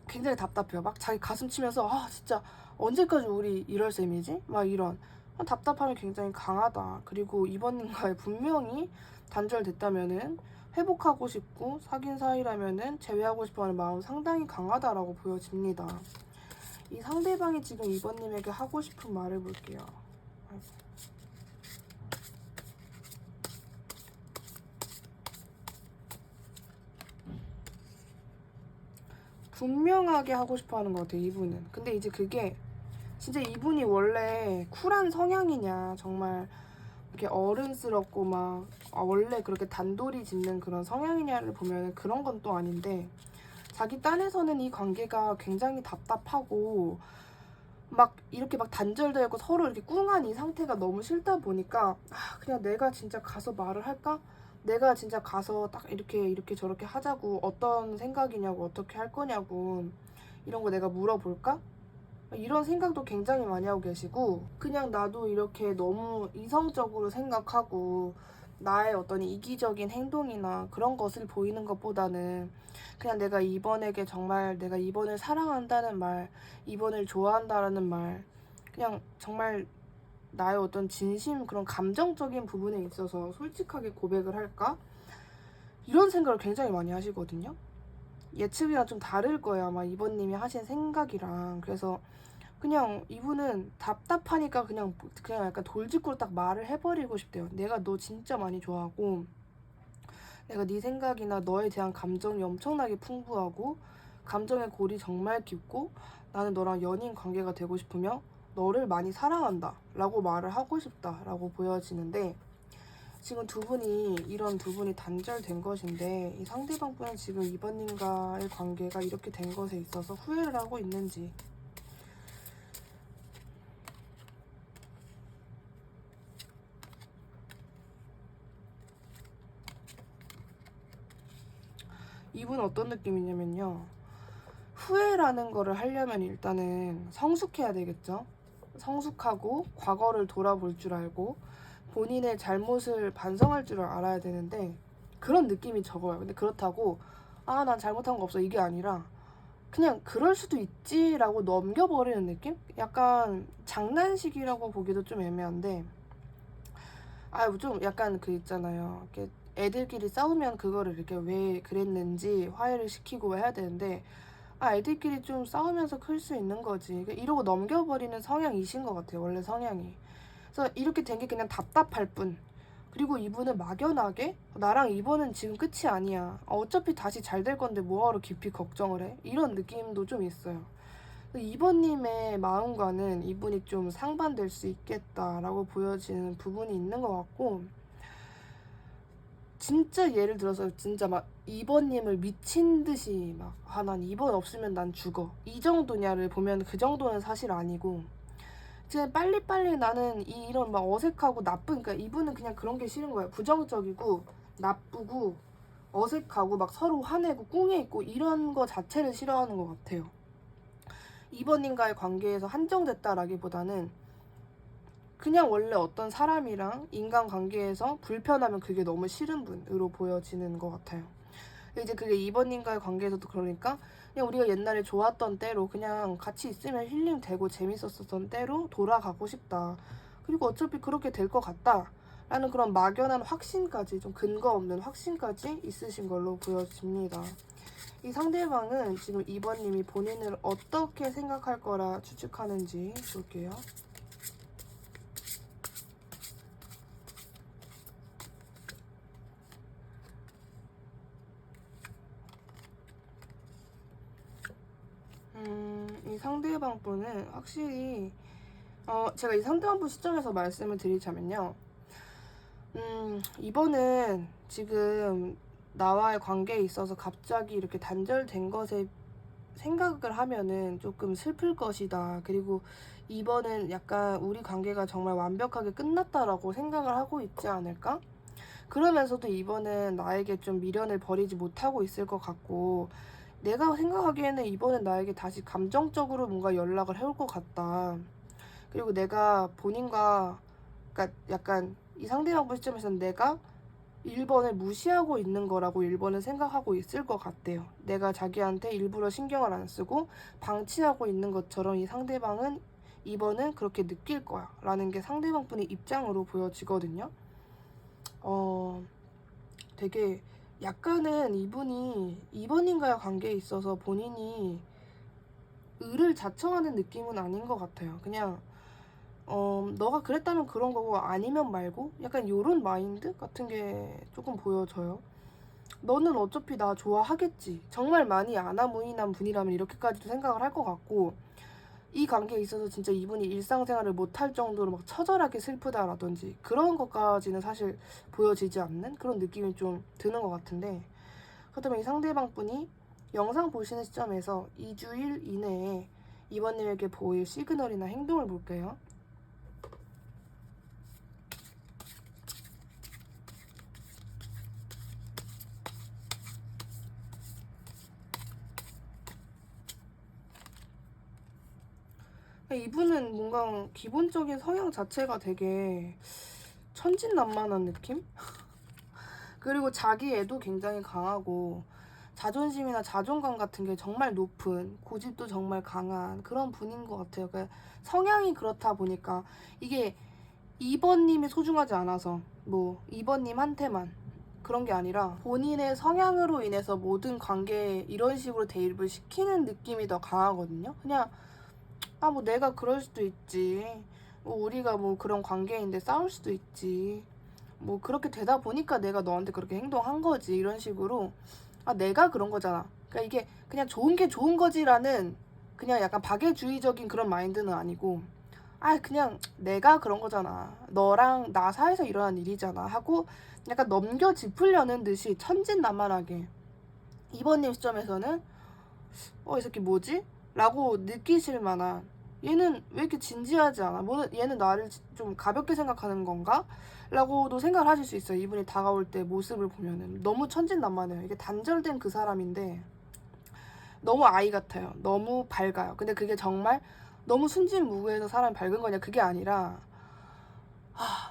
굉장히 답답해요. 막 자기 가슴 치면서 진짜 언제까지 우리 이럴 셈이지? 막 이런 답답함이 굉장히 강하다. 그리고 이번님과의 분명히 단절됐다면은 회복하고 싶고 사귄 사이라면은 재회하고 싶어하는 마음 상당히 강하다라고 보여집니다. 이 상대방이 지금 이번님에게 하고 싶은 말을 볼게요. 분명하게 하고 싶어하는 것 같아요, 이분은. 근데 이제 그게 진짜 이분이 원래 쿨한 성향이냐, 정말 이렇게 어른스럽고 막 원래 그렇게 단돌이 짓는 그런 성향이냐를 보면 그런 건 또 아닌데, 자기 딴에서는 이 관계가 굉장히 답답하고 막 이렇게 막 단절되어 있고 서로 이렇게 꿍한 이 상태가 너무 싫다 보니까 그냥 내가 진짜 가서 말을 할까? 내가 진짜 가서 딱 이렇게 저렇게 하자고, 어떤 생각이냐고, 어떻게 할 거냐고, 이런 거 내가 물어볼까? 이런 생각도 굉장히 많이 하고 계시고, 그냥 나도 이렇게 너무 이성적으로 생각하고 나의 어떤 이기적인 행동이나 그런 것을 보이는 것보다는 그냥 내가 이번에게 정말 내가 이번을 사랑한다는 말, 이번을 좋아한다라는 말, 그냥 정말 나의 어떤 진심, 그런 감정적인 부분에 있어서 솔직하게 고백을 할까? 이런 생각을 굉장히 많이 하시거든요. 예측이랑 좀 다를 거예요, 아마 이번님이 하신 생각이랑. 그래서 그냥 이분은 답답하니까 그냥 약간 돌직구로 딱 말을 해버리고 싶대요. 내가 너 진짜 많이 좋아하고, 내가 네 생각이나 너에 대한 감정이 엄청나게 풍부하고, 감정의 골이 정말 깊고, 나는 너랑 연인 관계가 되고 싶으며 너를 많이 사랑한다 라고 말을 하고 싶다 라고 보여지는데, 지금 이런 두 분이 단절된 것인데, 이 상대방 분은 지금 이번님과의 관계가 이렇게 된 것에 있어서 후회를 하고 있는지. 이분은 어떤 느낌이냐면요, 후회라는 거를 하려면 일단은 성숙해야 되겠죠. 성숙하고 과거를 돌아볼 줄 알고 본인의 잘못을 반성할 줄 알아야 되는데, 그런 느낌이 적어요. 근데 그렇다고 난 잘못한 거 없어 이게 아니라, 그냥 그럴 수도 있지라고 넘겨버리는 느낌? 약간 장난식이라고 보기도 좀 애매한데, 좀 약간 그 있잖아요. 이렇게 애들끼리 싸우면 그거를 이렇게 왜 그랬는지 화해를 시키고 해야 되는데, 애들끼리 좀 싸우면서 클 수 있는 거지, 이러고 넘겨버리는 성향이신 것 같아요, 원래 성향이. 그래서 이렇게 된 게 그냥 답답할 뿐. 그리고 이분은 막연하게 나랑 이번은 지금 끝이 아니야, 어차피 다시 잘 될 건데 뭐하러 깊이 걱정을 해, 이런 느낌도 좀 있어요. 이번님의 마음과는 이분이 좀 상반될 수 있겠다라고 보여지는 부분이 있는 것 같고, 진짜 예를 들어서 진짜 막 2번님을 미친 듯이 막 난 2번 없으면 난 죽어 이 정도냐를 보면 그 정도는 사실 아니고, 지금 빨리빨리 나는 이런 막 어색하고 나쁜, 그러니까 이분은 그냥 그런 게 싫은 거예요. 부정적이고 나쁘고 어색하고 막 서로 화내고 꿍해 있고 이런 거 자체를 싫어하는 것 같아요. 2번님과의 관계에서 한정됐다라기보다는 그냥 원래 어떤 사람이랑 인간관계에서 불편하면 그게 너무 싫은 분으로 보여지는 것 같아요. 이제 그게 2번님과의 관계에서도 그러니까 그냥 우리가 옛날에 좋았던 때로, 그냥 같이 있으면 힐링되고 재밌었었던 때로 돌아가고 싶다. 그리고 어차피 그렇게 될 것 같다 라는 그런 막연한 확신까지, 좀 근거 없는 확신까지 있으신 걸로 보여집니다. 이 상대방은 지금 2번님이 본인을 어떻게 생각할 거라 추측하는지 볼게요. 이 상대방 분은 확실히 제가 이 상대방 분 시점에서 말씀을 드리자면요, 이번은 지금 나와의 관계에 있어서 갑자기 이렇게 단절된 것에 생각을 하면은 조금 슬플 것이다. 그리고 이번은 약간 우리 관계가 정말 완벽하게 끝났다라고 생각을 하고 있지 않을까? 그러면서도 이번은 나에게 좀 미련을 버리지 못하고 있을 것 같고, 내가 생각하기에는 이번엔 나에게 다시 감정적으로 뭔가 연락을 해올 것 같다. 그리고 내가 본인과, 그러니까 약간 이 상대방 분 시점에서는 내가 1번을 무시하고 있는 거라고 1번은 생각하고 있을 것 같대요. 내가 자기한테 일부러 신경을 안 쓰고 방치하고 있는 것처럼 이 상대방은 2번은 그렇게 느낄 거야 라는 게 상대방 분의 입장으로 보여지거든요. 되게 약간은 이분이 2번인가의 관계에 있어서 본인이 의를 자청하는 느낌은 아닌 것 같아요. 그냥 너가 그랬다면 그런 거고 아니면 말고, 약간 요런 마인드 같은 게 조금 보여져요. 너는 어차피 나 좋아하겠지. 정말 많이 아나무인한 분이라면 이렇게까지도 생각을 할 것 같고, 이 관계에 있어서 진짜 이분이 일상생활을 못할 정도로 막 처절하게 슬프다라든지 그런 것까지는 사실 보여지지 않는 그런 느낌이 좀 드는 것 같은데, 그렇다면 이 상대방 분이 영상 보시는 시점에서 2주일 이내에 2번님에게 보일 시그널이나 행동을 볼게요. 이분은 뭔가 기본적인 성향 자체가 되게 천진난만한 느낌? 그리고 자기 애도 굉장히 강하고 자존심이나 자존감 같은 게 정말 높은, 고집도 정말 강한 그런 분인 것 같아요. 그러니까 성향이 그렇다 보니까 이게 2번님이 소중하지 않아서 뭐 2번님한테만 그런 게 아니라 본인의 성향으로 인해서 모든 관계에 이런 식으로 대입을 시키는 느낌이 더 강하거든요. 그냥 뭐 내가 그럴 수도 있지. 뭐 우리가 뭐 그런 관계인데 싸울 수도 있지. 뭐 그렇게 되다 보니까 내가 너한테 그렇게 행동한 거지. 이런 식으로 내가 그런 거잖아. 그러니까 이게 그냥 좋은 게 좋은 거지라는 그냥 약간 박애주의적인 그런 마인드는 아니고 그냥 내가 그런 거잖아. 너랑 나 사이에서 일어난 일이잖아 하고 약간 넘겨 짚으려는 듯이 천진난만하게 2번님 시점에서는 이 새끼 뭐지? 라고 느끼실 만한 얘는 왜 이렇게 진지하지 않아? 뭐 얘는 나를 좀 가볍게 생각하는 건가? 라고도 생각을 하실 수 있어요. 이분이 다가올 때 모습을 보면은 너무 천진난만해요. 이게 단절된 그 사람인데 너무 아이 같아요. 너무 밝아요. 근데 그게 정말 너무 순진무구해서 사람이 밝은 거냐? 그게 아니라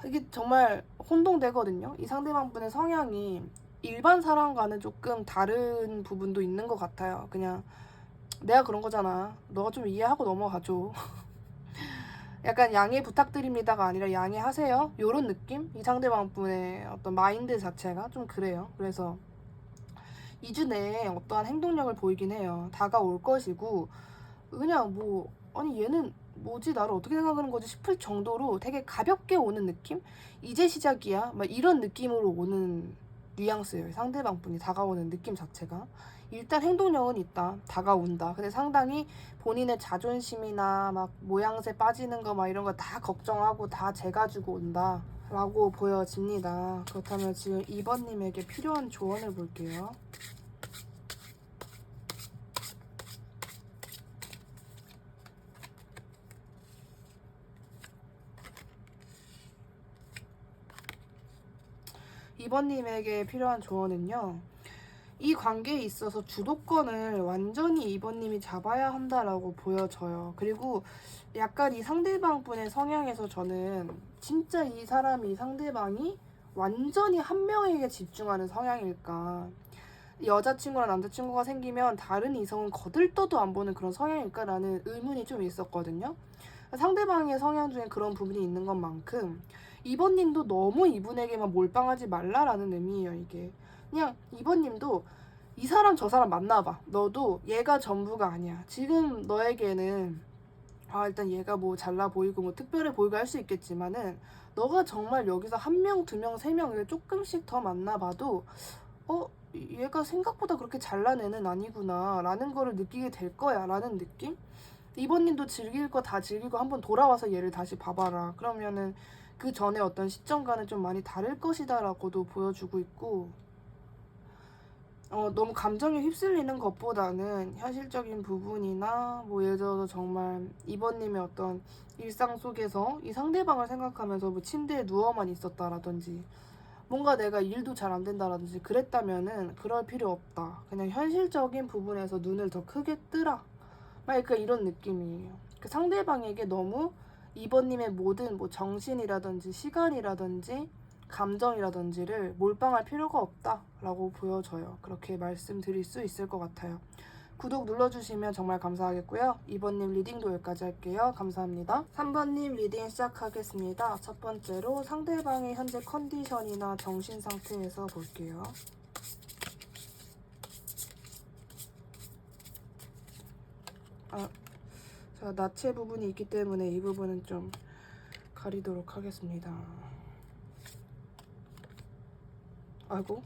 이게 정말 혼동되거든요. 이 상대방분의 성향이 일반 사람과는 조금 다른 부분도 있는 것 같아요. 그냥 내가 그런 거잖아. 너가 좀 이해하고 넘어가줘. 약간 양해 부탁드립니다가 아니라 양해하세요. 요런 느낌? 이 상대방분의 어떤 마인드 자체가 좀 그래요. 그래서 2주 내에 어떠한 행동력을 보이긴 해요. 다가올 것이고 그냥 아니 얘는 뭐지 나를 어떻게 생각하는 거지 싶을 정도로 되게 가볍게 오는 느낌? 이제 시작이야? 막 이런 느낌으로 오는 뉘앙스예요. 상대방분이 다가오는 느낌 자체가. 일단 행동력은 있다. 다가온다. 근데 상당히 본인의 자존심이나 막 모양새 빠지는 거 막 이런 거 다 걱정하고 다 재가지고 온다. 라고 보여집니다. 그렇다면 지금 2번님에게 필요한 조언을 볼게요. 이번님에게 필요한 조언은요. 이 관계에 있어서 주도권을 완전히 이번님이 잡아야 한다라고 보여져요. 그리고 약간 이 상대방 분의 성향에서 저는 진짜 이 상대방이 완전히 한 명에게 집중하는 성향일까. 여자친구나 남자친구가 생기면 다른 이성은 거들떠도 안 보는 그런 성향일까라는 의문이 좀 있었거든요. 상대방의 성향 중에 그런 부분이 있는 것만큼 이번님도 너무 이분에게만 몰빵하지 말라라는 의미예요. 이게 그냥 이번님도 이 사람 저 사람 만나봐. 너도 얘가 전부가 아니야. 지금 너에게는 일단 얘가 뭐 잘나 보이고 뭐 특별해 보이고 할 수 있겠지만은 너가 정말 여기서 한 명, 두 명, 세 명을 조금씩 더 만나봐도 얘가 생각보다 그렇게 잘난 애는 아니구나 라는 거를 느끼게 될 거야 라는 느낌? 이번님도 즐길 거 다 즐기고 한번 돌아와서 얘를 다시 봐봐라. 그러면은 그 전에 어떤 시점과는 좀 많이 다를 것이다 라고도 보여주고 있고 너무 감정에 휩쓸리는 것보다는 현실적인 부분이나 뭐 예를 들어서 정말 이번님의 어떤 일상 속에서 이 상대방을 생각하면서 뭐 침대에 누워만 있었다라든지 뭔가 내가 일도 잘 안 된다라든지 그랬다면은 그럴 필요 없다. 그냥 현실적인 부분에서 눈을 더 크게 뜨라. 그러니까 이런 느낌이에요. 그 상대방에게 너무 이번님의 모든 뭐 정신이라든지 시간이라든지 감정이라든지를 몰빵할 필요가 없다라고 보여져요. 그렇게 말씀드릴 수 있을 것 같아요. 구독 눌러주시면 정말 감사하겠고요. 2번님 리딩도 여기까지 할게요. 감사합니다. 3번님 리딩 시작하겠습니다. 첫 번째로 상대방의 현재 컨디션이나 정신 상태에서 볼게요. 자, 나체 부분이 있기 때문에 이 부분은 좀 가리도록 하겠습니다. 아이고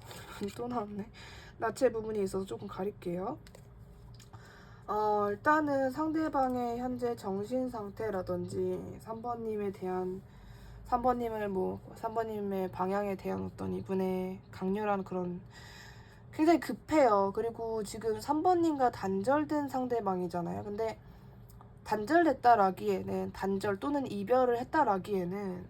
또 나왔네. 나체 부분이 있어서 조금 가릴게요. 일단은 상대방의 현재 정신 상태라든지 3번님의 방향에 대한 어떤 이분의 강렬한 그런 굉장히 급해요. 그리고 지금 3번님과 단절된 상대방이잖아요. 근데 단절됐다라기에는, 단절 또는 이별을 했다라기에는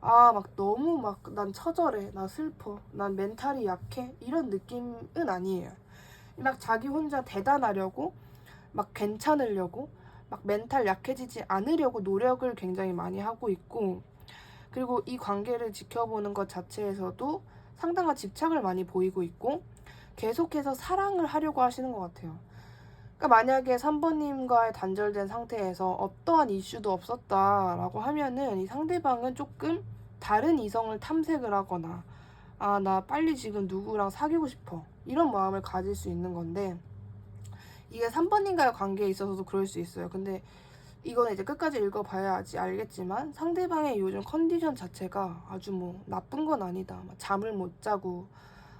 막 너무 막 난 처절해, 나 슬퍼, 난 멘탈이 약해 이런 느낌은 아니에요. 막 자기 혼자 대단하려고, 막 괜찮으려고, 막 멘탈 약해지지 않으려고 노력을 굉장히 많이 하고 있고, 그리고 이 관계를 지켜보는 것 자체에서도 상당한 집착을 많이 보이고 있고 계속해서 사랑을 하려고 하시는 것 같아요. 그러니까 만약에 3번님과의 단절된 상태에서 어떠한 이슈도 없었다라고 하면은 이 상대방은 조금 다른 이성을 탐색을 하거나 나 빨리 지금 누구랑 사귀고 싶어 이런 마음을 가질 수 있는 건데, 이게 3번님과의 관계에 있어서도 그럴 수 있어요. 근데 이거는 이제 끝까지 읽어봐야지 알겠지만 상대방의 요즘 컨디션 자체가 아주 뭐 나쁜 건 아니다. 막 잠을 못 자고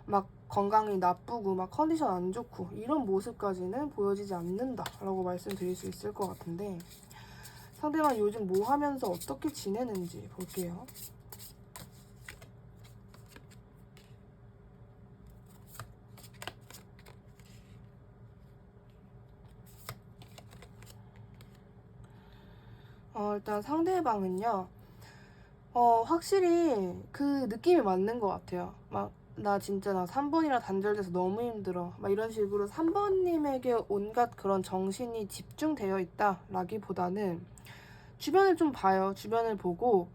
막 건강이 나쁘고 막 컨디션 안 좋고 이런 모습까지는 보여지지 않는다라고 말씀드릴 수 있을 것 같은데, 상대방 요즘 뭐 하면서 어떻게 지내는지 볼게요. 일단 상대방은요, 확실히 그 느낌이 맞는 것 같아요. 막, 나 진짜 나 3번이랑 단절돼서 너무 힘들어. 막 이런 식으로 3번님에게 온갖 그런 정신이 집중되어 있다라기보다는 주변을 좀 봐요. 주변을 보고,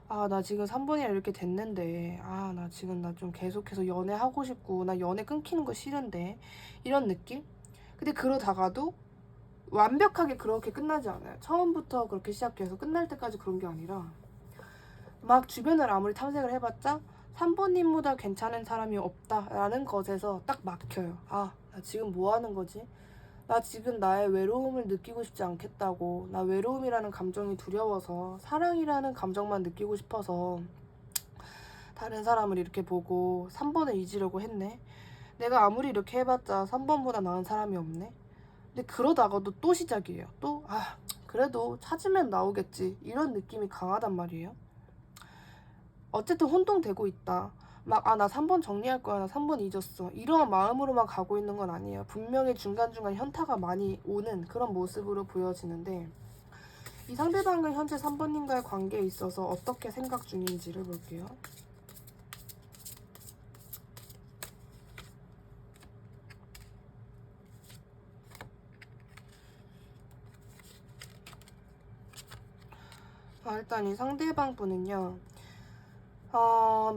나 지금 3번이랑 이렇게 됐는데, 나 지금 나 좀 계속해서 연애하고 싶고, 나 연애 끊기는 거 싫은데, 이런 느낌? 근데 그러다가도 완벽하게 그렇게 끝나지 않아요. 처음부터 그렇게 시작해서 끝날 때까지 그런 게 아니라, 막 주변을 아무리 탐색을 해봤자 3번님보다 괜찮은 사람이 없다라는 것에서 딱 막혀요. 나 지금 뭐 하는 거지? 나 지금 나의 외로움을 느끼고 싶지 않겠다고, 나 외로움이라는 감정이 두려워서 사랑이라는 감정만 느끼고 싶어서 다른 사람을 이렇게 보고 3번을 잊으려고 했네. 내가 아무리 이렇게 해봤자 3번보다 나은 사람이 없네. 근데 그러다가도 또 시작이에요. 또 그래도 찾으면 나오겠지 이런 느낌이 강하단 말이에요. 어쨌든 혼동되고 있다. 막 나 3번 정리할 거야, 나 3번 잊었어 이러한 마음으로만 가고 있는 건 아니에요. 분명히 중간중간 현타가 많이 오는 그런 모습으로 보여지는데, 이 상대방은 현재 3번님과의 관계에 있어서 어떻게 생각 중인지를 볼게요. 일단 이 상대방 분은요,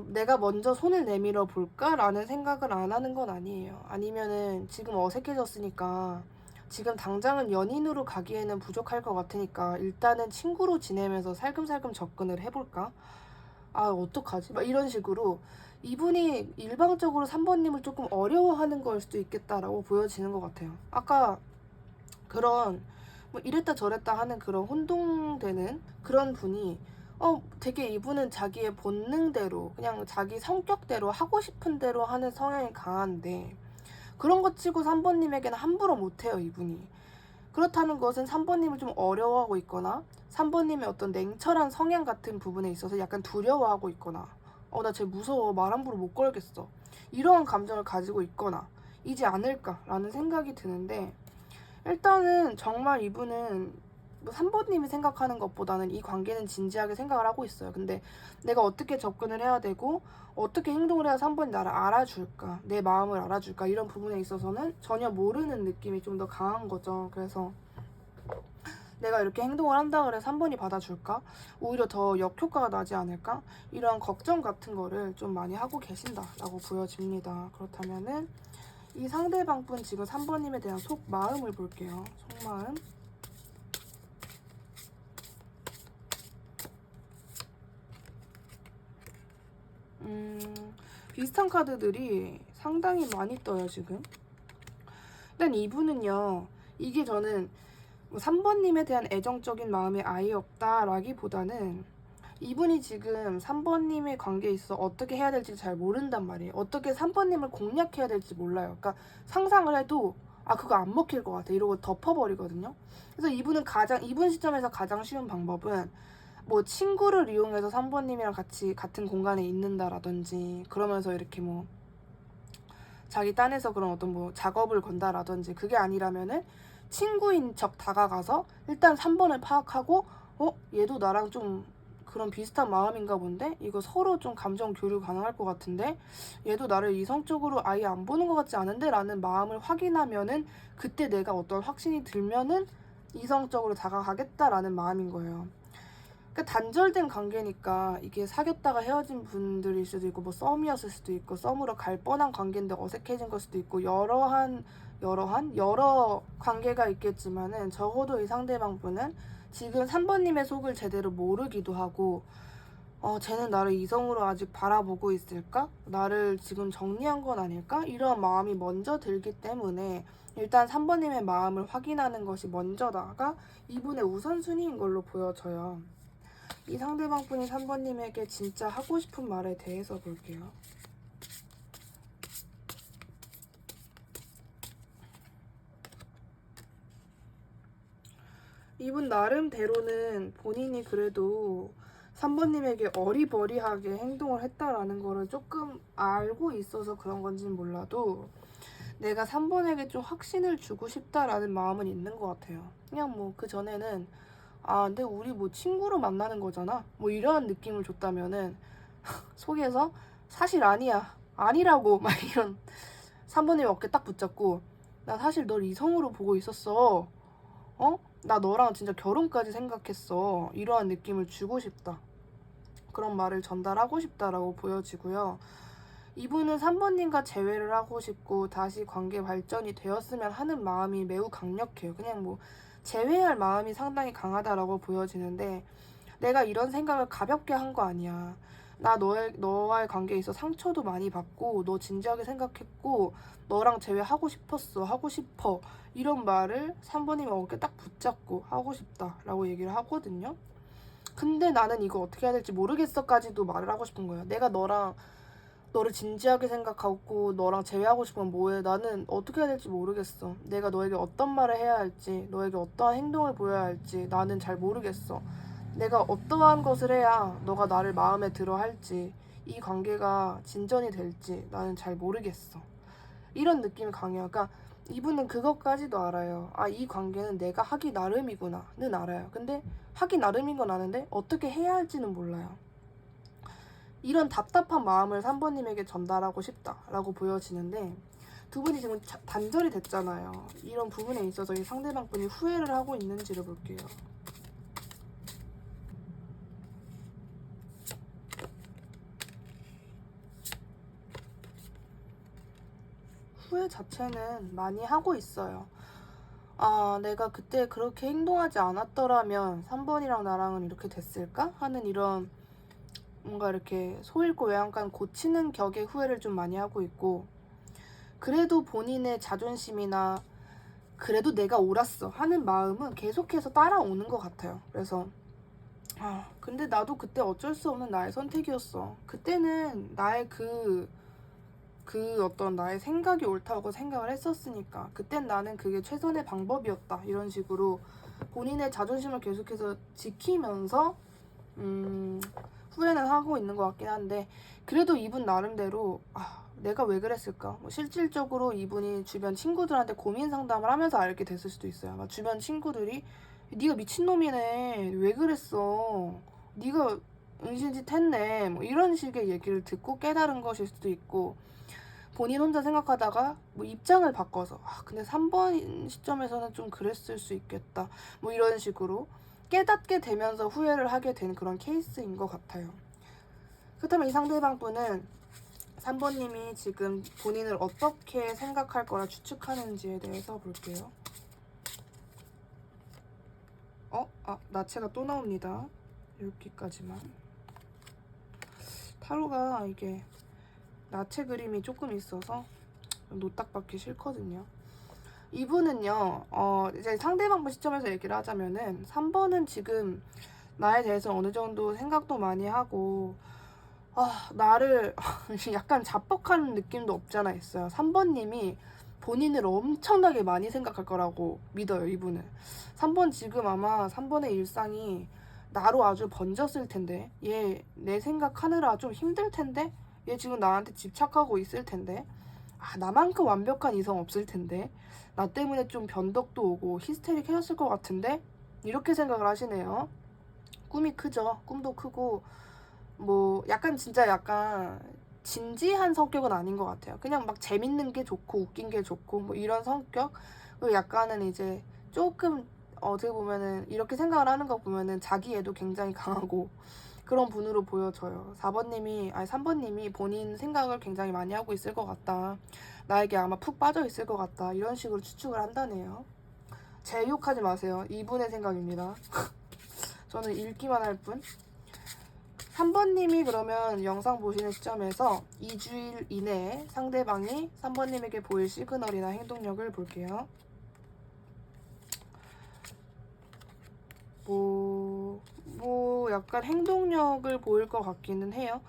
내가 먼저 손을 내밀어 볼까라는 생각을 안 하는 건 아니에요. 아니면은 지금 어색해졌으니까 지금 당장은 연인으로 가기에는 부족할 것 같으니까 일단은 친구로 지내면서 살금살금 접근을 해볼까? 어떡하지? 막 이런 식으로 이분이 일방적으로 3번님을 조금 어려워하는 걸 수도 있겠다라고 보여지는 것 같아요. 아까 그런 뭐 이랬다 저랬다 하는 그런 혼동되는 그런 분이 되게 이분은 자기의 본능대로 그냥 자기 성격대로 하고 싶은 대로 하는 성향이 강한데, 그런 것 치고 3번님에게는 함부로 못해요 이분이. 그렇다는 것은 3번님을 좀 어려워하고 있거나 3번님의 어떤 냉철한 성향 같은 부분에 있어서 약간 두려워하고 있거나, 나 쟤 무서워, 말 함부로 못 걸겠어, 이러한 감정을 가지고 있거나 이지 않을까라는 생각이 드는데, 일단은 정말 이분은 뭐 3번님이 생각하는 것보다는 이 관계는 진지하게 생각을 하고 있어요. 근데 내가 어떻게 접근을 해야 되고 어떻게 행동을 해야 3번이 나를 알아줄까, 내 마음을 알아줄까, 이런 부분에 있어서는 전혀 모르는 느낌이 좀 더 강한 거죠. 그래서 내가 이렇게 행동을 한다 그래 3번이 받아줄까? 오히려 더 역효과가 나지 않을까? 이런 걱정 같은 거를 좀 많이 하고 계신다라고 보여집니다. 그렇다면은 이 상대방 분 지금 3번님에 대한 속마음을 볼게요. 속마음. 비슷한 카드들이 상당히 많이 떠요 지금. 일단 이분은요, 이게 저는 뭐 3번님에 대한 애정적인 마음이 아예 없다라기보다는 이분이 지금 3번님의 관계에 있어 어떻게 해야 될지 잘 모른단 말이에요. 어떻게 3번님을 공략해야 될지 몰라요. 그러니까 상상을 해도 그거 안 먹힐 것 같아 이러고 덮어버리거든요. 그래서 이분 시점에서 가장 쉬운 방법은 뭐 친구를 이용해서 3번님이랑 같이 같은 공간에 있는다라든지, 그러면서 이렇게 뭐 자기 딴에서 그런 어떤 뭐 작업을 건다라든지, 그게 아니라면은 친구인 척 다가가서 일단 3번을 파악하고 얘도 나랑 좀 그런 비슷한 마음인가 본데? 이거 서로 좀 감정 교류 가능할 것 같은데? 얘도 나를 이성적으로 아예 안 보는 것 같지 않은데? 라는 마음을 확인하면은 그때 내가 어떤 확신이 들면은 이성적으로 다가가겠다라는 마음인 거예요. 그러니까 단절된 관계니까 이게 사귀었다가 헤어진 분들일 수도 있고 뭐 썸이었을 수도 있고 썸으로 갈 뻔한 관계인데 어색해진 걸 수도 있고 여러 관계가 있겠지만은 적어도 이 상대방분은 지금 3번님의 속을 제대로 모르기도 하고 쟤는 나를 이성으로 아직 바라보고 있을까? 나를 지금 정리한 건 아닐까? 이런 마음이 먼저 들기 때문에 일단 3번님의 마음을 확인하는 것이 먼저다가 이분의 우선순위인 걸로 보여져요. 이 상대방 분이 3번님에게 진짜 하고 싶은 말에 대해서 볼게요. 이분 나름대로는 본인이 그래도 3번님에게 어리버리하게 행동을 했다라는 거를 조금 알고 있어서 그런 건지는 몰라도 내가 3번에게 좀 확신을 주고 싶다라는 마음은 있는 것 같아요. 그냥 뭐 그 전에는 근데 우리 뭐 친구로 만나는 거잖아 뭐 이런 느낌을 줬다면은 속에서 사실 아니야 아니라고 막 이런 3번님 어깨 딱 붙잡고 나 사실 널 이성으로 보고 있었어 나 너랑 진짜 결혼까지 생각했어 이러한 느낌을 주고 싶다 그런 말을 전달하고 싶다라고 보여지고요. 이분은 3번님과 재회를 하고 싶고 다시 관계 발전이 되었으면 하는 마음이 매우 강력해요. 그냥 뭐 재회할 마음이 상당히 강하다라고 보여지는데 내가 이런 생각을 가볍게 한 거 아니야. 나 너와의 관계에 있어 상처도 많이 받고 너 진지하게 생각했고 너랑 재회하고 싶었어. 하고 싶어. 이런 말을 3번님이 어깨 딱 붙잡고 하고 싶다라고 얘기를 하거든요. 근데 나는 이거 어떻게 해야 될지 모르겠어까지도 말을 하고 싶은 거예요. 내가 너를 진지하게 생각하고 너랑 재회하고 싶으면 뭐해? 나는 어떻게 해야 될지 모르겠어. 내가 너에게 어떤 말을 해야 할지, 너에게 어떠한 행동을 보여야 할지 나는 잘 모르겠어. 내가 어떠한 것을 해야 너가 나를 마음에 들어 할지, 이 관계가 진전이 될지 나는 잘 모르겠어. 이런 느낌이 강해요. 그러니까 이분은 그것까지도 알아요. 이 관계는 내가 하기 나름이구나는 알아요. 근데 하기 나름인 건 아는데 어떻게 해야 할지는 몰라요. 이런 답답한 마음을 3번님에게 전달하고 싶다라고 보여지는데 두 분이 지금 단절이 됐잖아요. 이런 부분에 있어서 이 상대방 분이 후회를 하고 있는지를 볼게요. 후회 자체는 많이 하고 있어요. 내가 그때 그렇게 행동하지 않았더라면 3번이랑 나랑은 이렇게 됐을까? 하는 이런 뭔가 이렇게 소 잃고 외양간 고치는 격의 후회를 좀 많이 하고 있고 그래도 본인의 자존심이나 그래도 내가 옳았어 하는 마음은 계속해서 따라오는 것 같아요. 그래서 근데 나도 그때 어쩔 수 없는 나의 선택이었어. 그때는 나의 그 어떤 나의 생각이 옳다고 생각을 했었으니까 그땐 나는 그게 최선의 방법이었다 이런 식으로 본인의 자존심을 계속해서 지키면서 후회는 하고 있는 것 같긴 한데 그래도 이분 나름대로 내가 왜 그랬을까? 뭐 실질적으로 이분이 주변 친구들한테 고민 상담을 하면서 알게 됐을 수도 있어요. 막 주변 친구들이 네가 미친놈이네. 왜 그랬어? 네가 은신짓 했네. 뭐 이런 식의 얘기를 듣고 깨달은 것일 수도 있고 본인 혼자 생각하다가 뭐 입장을 바꿔서 근데 3번 시점에서는 좀 그랬을 수 있겠다. 뭐 이런 식으로 깨닫게 되면서 후회를 하게 된 그런 케이스인 것 같아요. 그렇다면 이 상대방 분은 3번님이 지금 본인을 어떻게 생각할 거라 추측하는지에 대해서 볼게요. 나체가 또 나옵니다. 여기까지만. 타로가 이게 나체 그림이 조금 있어서 노딱받기 싫거든요. 이분은요, 이제 상대방 시점에서 얘기를 하자면은 3번은 지금 나에 대해서 어느 정도 생각도 많이 하고 나를 약간 자뻑하는 느낌도 없잖아 있어요. 3번님이 본인을 엄청나게 많이 생각할 거라고 믿어요, 이분은. 3번 지금 아마 3번의 일상이 나로 아주 번졌을 텐데 얘 내 생각하느라 좀 힘들 텐데 얘 지금 나한테 집착하고 있을 텐데 나만큼 완벽한 이성 없을 텐데, 나 때문에 좀 변덕도 오고 히스테릭해졌을 것 같은데, 이렇게 생각을 하시네요. 꿈이 크죠. 꿈도 크고 뭐 약간 진짜 약간 진지한 성격은 아닌 것 같아요. 그냥 막 재밌는 게 좋고 웃긴 게 좋고 뭐 이런 성격. 그리고 약간은 이제 조금 어떻게 보면은 이렇게 생각을 하는 거 보면은 자기애도 굉장히 강하고 그런 분으로 보여져요. 4번님이 아니 3번님이 본인 생각을 굉장히 많이 하고 있을 것 같다. 나에게 아마 푹 빠져 있을 것 같다. 이런 식으로 추측을 한다네요. 제 욕하지 마세요. 이분의 생각입니다. 저는 읽기만 할 뿐. 3번님이 그러면 영상 보시는 시점에서 2주일 이내에 상대방이 3번님에게 보일 시그널이나 행동력을 볼게요. 뭐 약간 행동력을 보일 것 같기는 해요.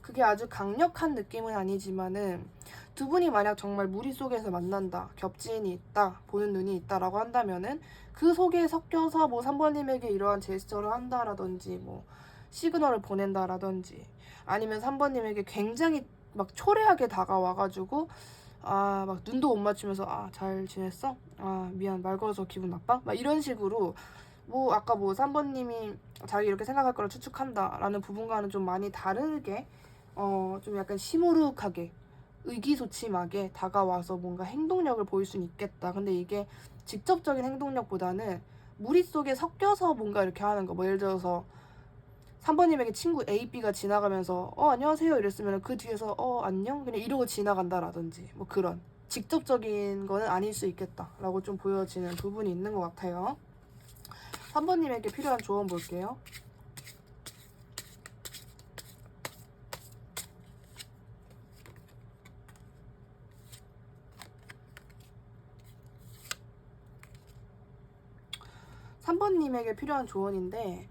그게 아주 강력한 느낌은 아니지만은 두 분이 만약 정말 무리 속에서 만난다, 겹지인이 있다, 보는 눈이 있다라고 한다면은 그 속에 섞여서 뭐 3번님에게 이러한 제스처를 한다라든지 뭐 시그널을 보낸다라든지 아니면 3번님에게 굉장히 막 초래하게 다가와가지고 막 눈도 못 맞추면서 잘 지냈어? 미안 말 걸어서 기분 나빠? 막 이런 식으로 뭐 아까 뭐 3번님이 자기 이렇게 생각할 거라 추측한다 라는 부분과는 좀 많이 다르게 좀 약간 시무룩하게 의기소침하게 다가와서 뭔가 행동력을 보일 수는 있겠다. 근데 이게 직접적인 행동력보다는 무리 속에 섞여서 뭔가 이렇게 하는 거. 뭐 예를 들어서 3번님에게 친구 A, B가 지나가면서 안녕하세요 이랬으면 그 뒤에서 안녕? 그냥 이러고 지나간다라든지 뭐 그런 직접적인 거는 아닐 수 있겠다 라고 좀 보여지는 부분이 있는 것 같아요. 3번님에게 필요한 조언 볼게요. 삼 번님에게 필요한 조언인데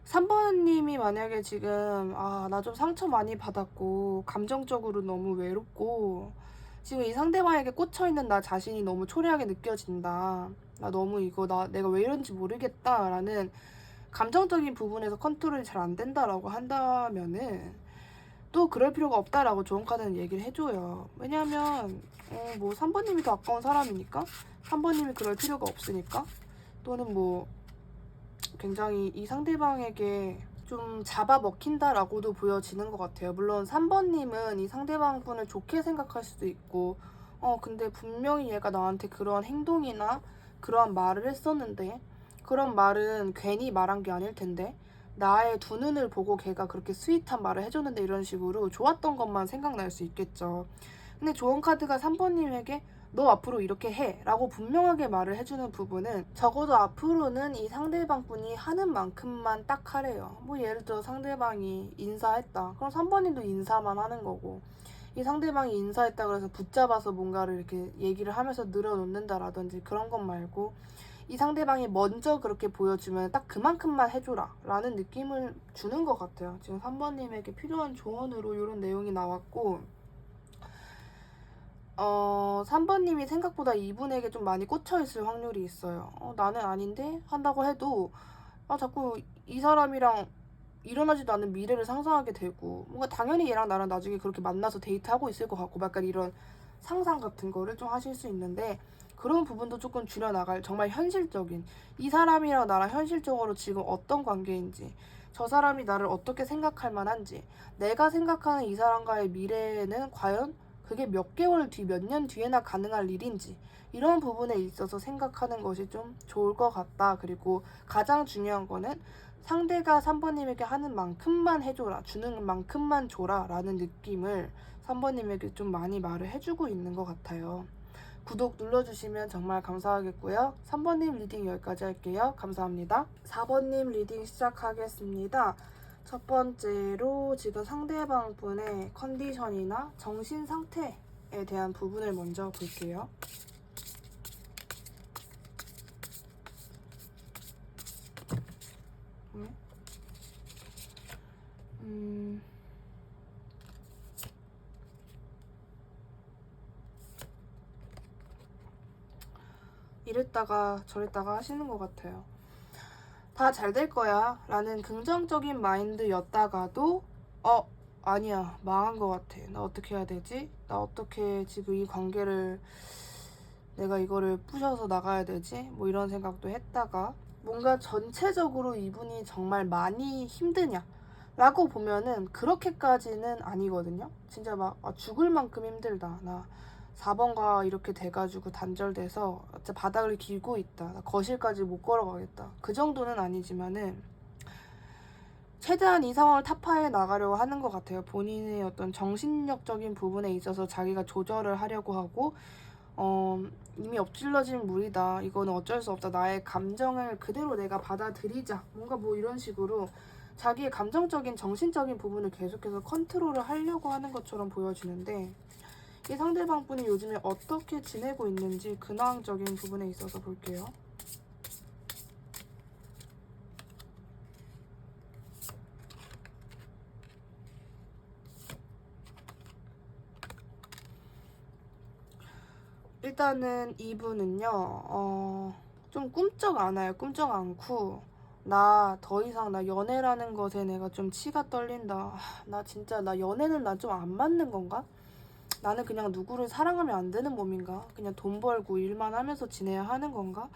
3번님이 만약에 지금 나 좀 상처 많이 받았고 감정적으로 너무 외롭고 지금 이 상대방에게 꽂혀있는 나 자신이 너무 초라하게 느껴진다. 나 너무 내가 왜 이런지 모르겠다 라는 감정적인 부분에서 컨트롤이 잘 안 된다라고 한다면은 또 그럴 필요가 없다라고 조언 카드는 얘기를 해줘요. 왜냐하면 뭐 3번님이 더 아까운 사람이니까 3번님이 그럴 필요가 없으니까 또는 뭐 굉장히 이 상대방에게 좀 잡아먹힌다라고도 보여지는 것 같아요. 물론 3번님은 이 상대방 분을 좋게 생각할 수도 있고 근데 분명히 얘가 나한테 그런 행동이나 그런 말을 했었는데 그런 말은 괜히 말한 게 아닐 텐데 나의 두 눈을 보고 걔가 그렇게 스윗한 말을 해줬는데 이런 식으로 좋았던 것만 생각날 수 있겠죠. 근데 조언 카드가 3번님에게 너 앞으로 이렇게 해 라고 분명하게 말을 해주는 부분은 적어도 앞으로는 이 상대방 분이 하는 만큼만 딱 하래요. 뭐 예를 들어 상대방이 인사했다. 그럼 3번님도 인사만 하는 거고 이 상대방이 인사했다 그래서 붙잡아서 뭔가를 이렇게 얘기를 하면서 늘어놓는다라든지 그런 것 말고 이 상대방이 먼저 그렇게 보여주면 딱 그만큼만 해줘라 라는 느낌을 주는 것 같아요. 지금 3번님에게 필요한 조언으로 이런 내용이 나왔고 3번님이 생각보다 이분에게 좀 많이 꽂혀있을 확률이 있어요. 나는 아닌데? 한다고 해도 자꾸 이 사람이랑 일어나지도 않는 미래를 상상하게 되고 뭔가 당연히 얘랑 나랑 나중에 그렇게 만나서 데이트하고 있을 것 같고 약간 이런 상상 같은 거를 좀 하실 수 있는데 그런 부분도 조금 줄여나갈 정말 현실적인 이 사람이랑 나랑 현실적으로 지금 어떤 관계인지 저 사람이 나를 어떻게 생각할 만한지 내가 생각하는 이 사람과의 미래는 과연 그게 몇 개월 뒤, 몇 년 뒤에나 가능할 일인지 이런 부분에 있어서 생각하는 것이 좀 좋을 것 같다. 그리고 가장 중요한 거는 상대가 3번님에게 하는 만큼만 해줘라, 주는 만큼만 줘라 라는 느낌을 3번님에게 좀 많이 말을 해주고 있는 것 같아요. 구독 눌러주시면 정말 감사하겠고요. 3번님 리딩 여기까지 할게요. 감사합니다. 4번님 리딩 시작하겠습니다. 첫 번째로 지금 상대방 분의 컨디션이나 정신 상태에 대한 부분을 먼저 볼게요. 이랬다가 저랬다가 하시는 것 같아요. 다 잘 될 거야 라는 긍정적인 마인드였다가도 아니야, 망한 것 같아. 나 어떻게 해야 되지? 나 어떻게 지금 이 관계를 내가 이거를 부셔서 나가야 되지? 뭐 이런 생각도 했다가 뭔가 전체적으로 이분이 정말 많이 힘드냐? 라고 보면은 그렇게까지는 아니거든요. 진짜 막 죽을 만큼 힘들다. 나 4번과 이렇게 돼가지고 단절돼서 진짜 바닥을 기고 있다. 나 거실까지 못 걸어가겠다. 그 정도는 아니지만은 최대한 이 상황을 타파해 나가려고 하는 것 같아요. 본인의 어떤 정신력적인 부분에 있어서 자기가 조절을 하려고 하고 이미 엎질러진 물이다. 이거는 어쩔 수 없다. 나의 감정을 그대로 내가 받아들이자. 뭔가 뭐 이런 식으로 자기의 감정적인 정신적인 부분을 계속해서 컨트롤을 하려고 하는 것처럼 보여지는데 이 상대방 분이 요즘에 어떻게 지내고 있는지 근황적인 부분에 있어서 볼게요. 일단은 이분은요, 좀 꿈쩍 않아요. 꿈쩍 않고, 나 더 이상 나 연애라는 것에 내가 좀 치가 떨린다. 나 진짜 나 연애는 나 좀 안 맞는 건가? 나는 그냥 누구를 사랑하면 안 되는 몸인가? 그냥 돈 벌고 일만 하면서 지내야 하는 건가?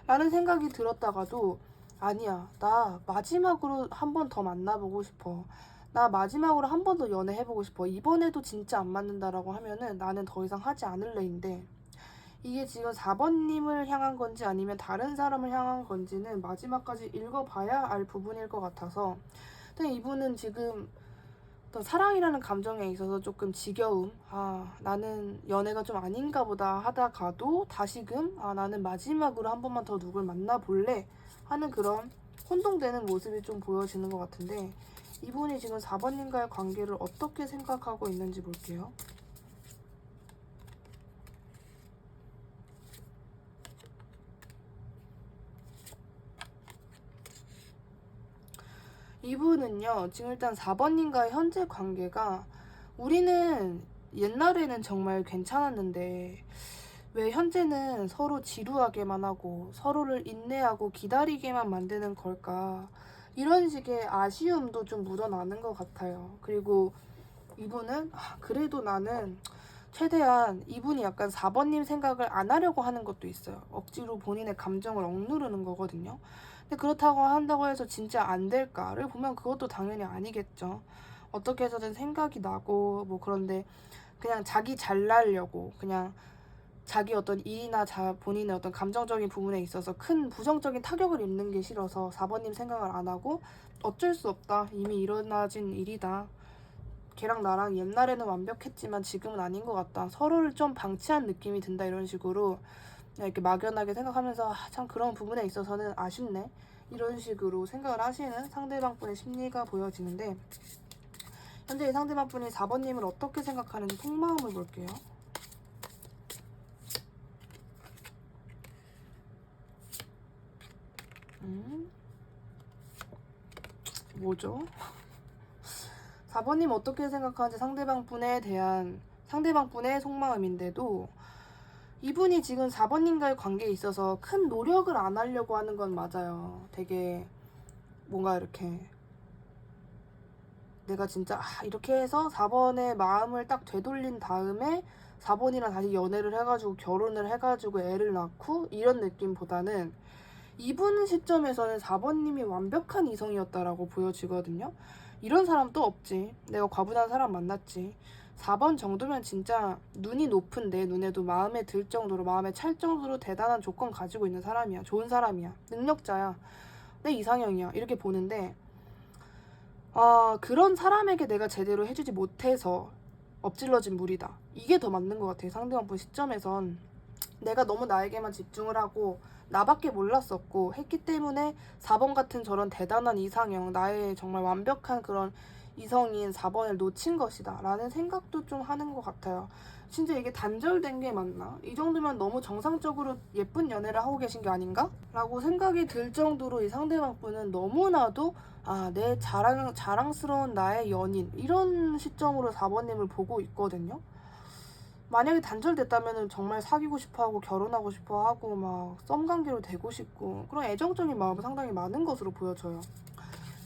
라는 생각이 들었다가도 아니야. 나 마지막으로 한 번 더 만나보고 싶어. 나 마지막으로 한 번 더 연애해보고 싶어. 이번에도 진짜 안 맞는다라고 하면은 나는 더 이상 하지 않을래인데 이게 지금 4번님을 향한 건지 아니면 다른 사람을 향한 건지는 마지막까지 읽어봐야 알 부분일 것 같아서 근데 이분은 지금 어떤 사랑이라는 감정에 있어서 조금 지겨움, 나는 연애가 좀 아닌가 보다 하다가도 다시금 나는 마지막으로 한 번만 더 누굴 만나볼래 하는 그런 혼동되는 모습이 좀 보여지는 것 같은데 이분이 지금 4번님과의 관계를 어떻게 생각하고 있는지 볼게요. 이분은요, 지금 일단 4번님과의 현재 관계가 우리는 옛날에는 정말 괜찮았는데 왜 현재는 서로 지루하게만 하고 서로를 인내하고 기다리게만 만드는 걸까? 이런 식의 아쉬움도 좀 묻어나는 것 같아요. 그리고 이분은 그래도 나는 최대한 이분이 약간 4번님 생각을 안 하려고 하는 것도 있어요. 억지로 본인의 감정을 억누르는 거거든요. 근데 그렇다고 한다고 해서 진짜 안 될까를 보면 그것도 당연히 아니겠죠. 어떻게 해서든 생각이 나고 뭐 그런데 그냥 자기 잘나려고 그냥 자기 어떤 일이나 본인의 어떤 감정적인 부분에 있어서 큰 부정적인 타격을 입는 게 싫어서 4번님 생각을 안 하고 어쩔 수 없다. 이미 일어나진 일이다. 걔랑 나랑 옛날에는 완벽했지만 지금은 아닌 것 같다. 서로를 좀 방치한 느낌이 든다. 이런 식으로 그냥 이렇게 막연하게 생각하면서 참 그런 부분에 있어서는 아쉽네. 이런 식으로 생각을 하시는 상대방분의 심리가 보여지는데 현재 이 상대방분이 4번님을 어떻게 생각하는지 속마음을 볼게요. 뭐죠? 4번님 어떻게 생각하는지 상대방분의 속마음인데도 이분이 지금 4번님과의 관계에 있어서 큰 노력을 안 하려고 하는 건 맞아요. 되게 뭔가 이렇게 내가 진짜 이렇게 해서 4번의 마음을 딱 되돌린 다음에 4번이랑 다시 연애를 해가지고 결혼을 해가지고 애를 낳고 이런 느낌보다는 이분 시점에서는 4번님이 완벽한 이성이었다라고 보여지거든요. 이런 사람 또 없지. 내가 과분한 사람 만났지. 4번 정도면 진짜 눈이 높은 내 눈에도 마음에 들 정도로 마음에 찰 정도로 대단한 조건 가지고 있는 사람이야. 좋은 사람이야. 능력자야. 내 이상형이야. 이렇게 보는데 그런 사람에게 내가 제대로 해주지 못해서 엎질러진 물이다. 이게 더 맞는 것 같아. 상대방 분 시점에선 내가 너무 나에게만 집중을 하고 나밖에 몰랐었고 했기 때문에 4번 같은 저런 대단한 이상형, 나의 정말 완벽한 그런 이성인 4번을 놓친 것이다 라는 생각도 좀 하는 것 같아요. 진짜 이게 단절된 게 맞나? 이 정도면 너무 정상적으로 예쁜 연애를 하고 계신 게 아닌가? 라고 생각이 들 정도로 이 상대방 분은 너무나도 내 자랑스러운 나의 연인 이런 시점으로 4번님을 보고 있거든요. 만약에 단절됐다면 정말 사귀고 싶어하고 결혼하고 싶어하고 막 썸관계로 되고 싶고 그런 애정적인 마음이 상당히 많은 것으로 보여져요.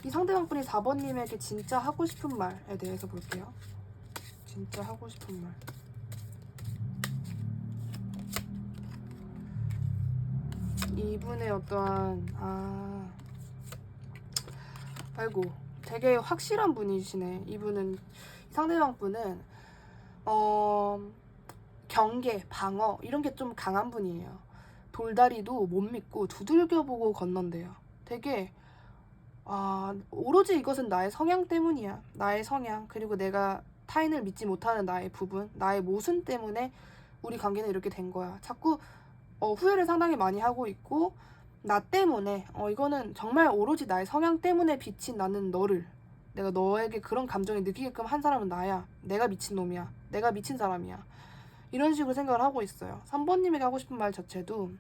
이 상대방 분이 4번님에게 진짜 하고 싶은 말에 대해서 볼게요. 진짜 하고 싶은 말. 이분의 어떠한 아이고 되게 확실한 분이시네. 이분은 상대방 분은 경계, 방어 이런 게 좀 강한 분이에요. 돌다리도 못 믿고 두들겨보고 건넌대요. 되게 오로지 이것은 나의 성향 때문이야. 나의 성향 그리고 내가 타인을 믿지 못하는 나의 부분, 나의 모순 때문에 우리 관계는 이렇게 된 거야. 자꾸 후회를 상당히 많이 하고 있고 나 때문에 이거는 정말 오로지 나의 성향 때문에 비친 나는 너를 내가 너에게 그런 감정이 느끼게끔 한 사람은 나야. 내가 미친 놈이야. 내가 미친 사람이야. 이런 식으로 생각을 하고 있어요. 3번님에게 하고 싶은 말 자체도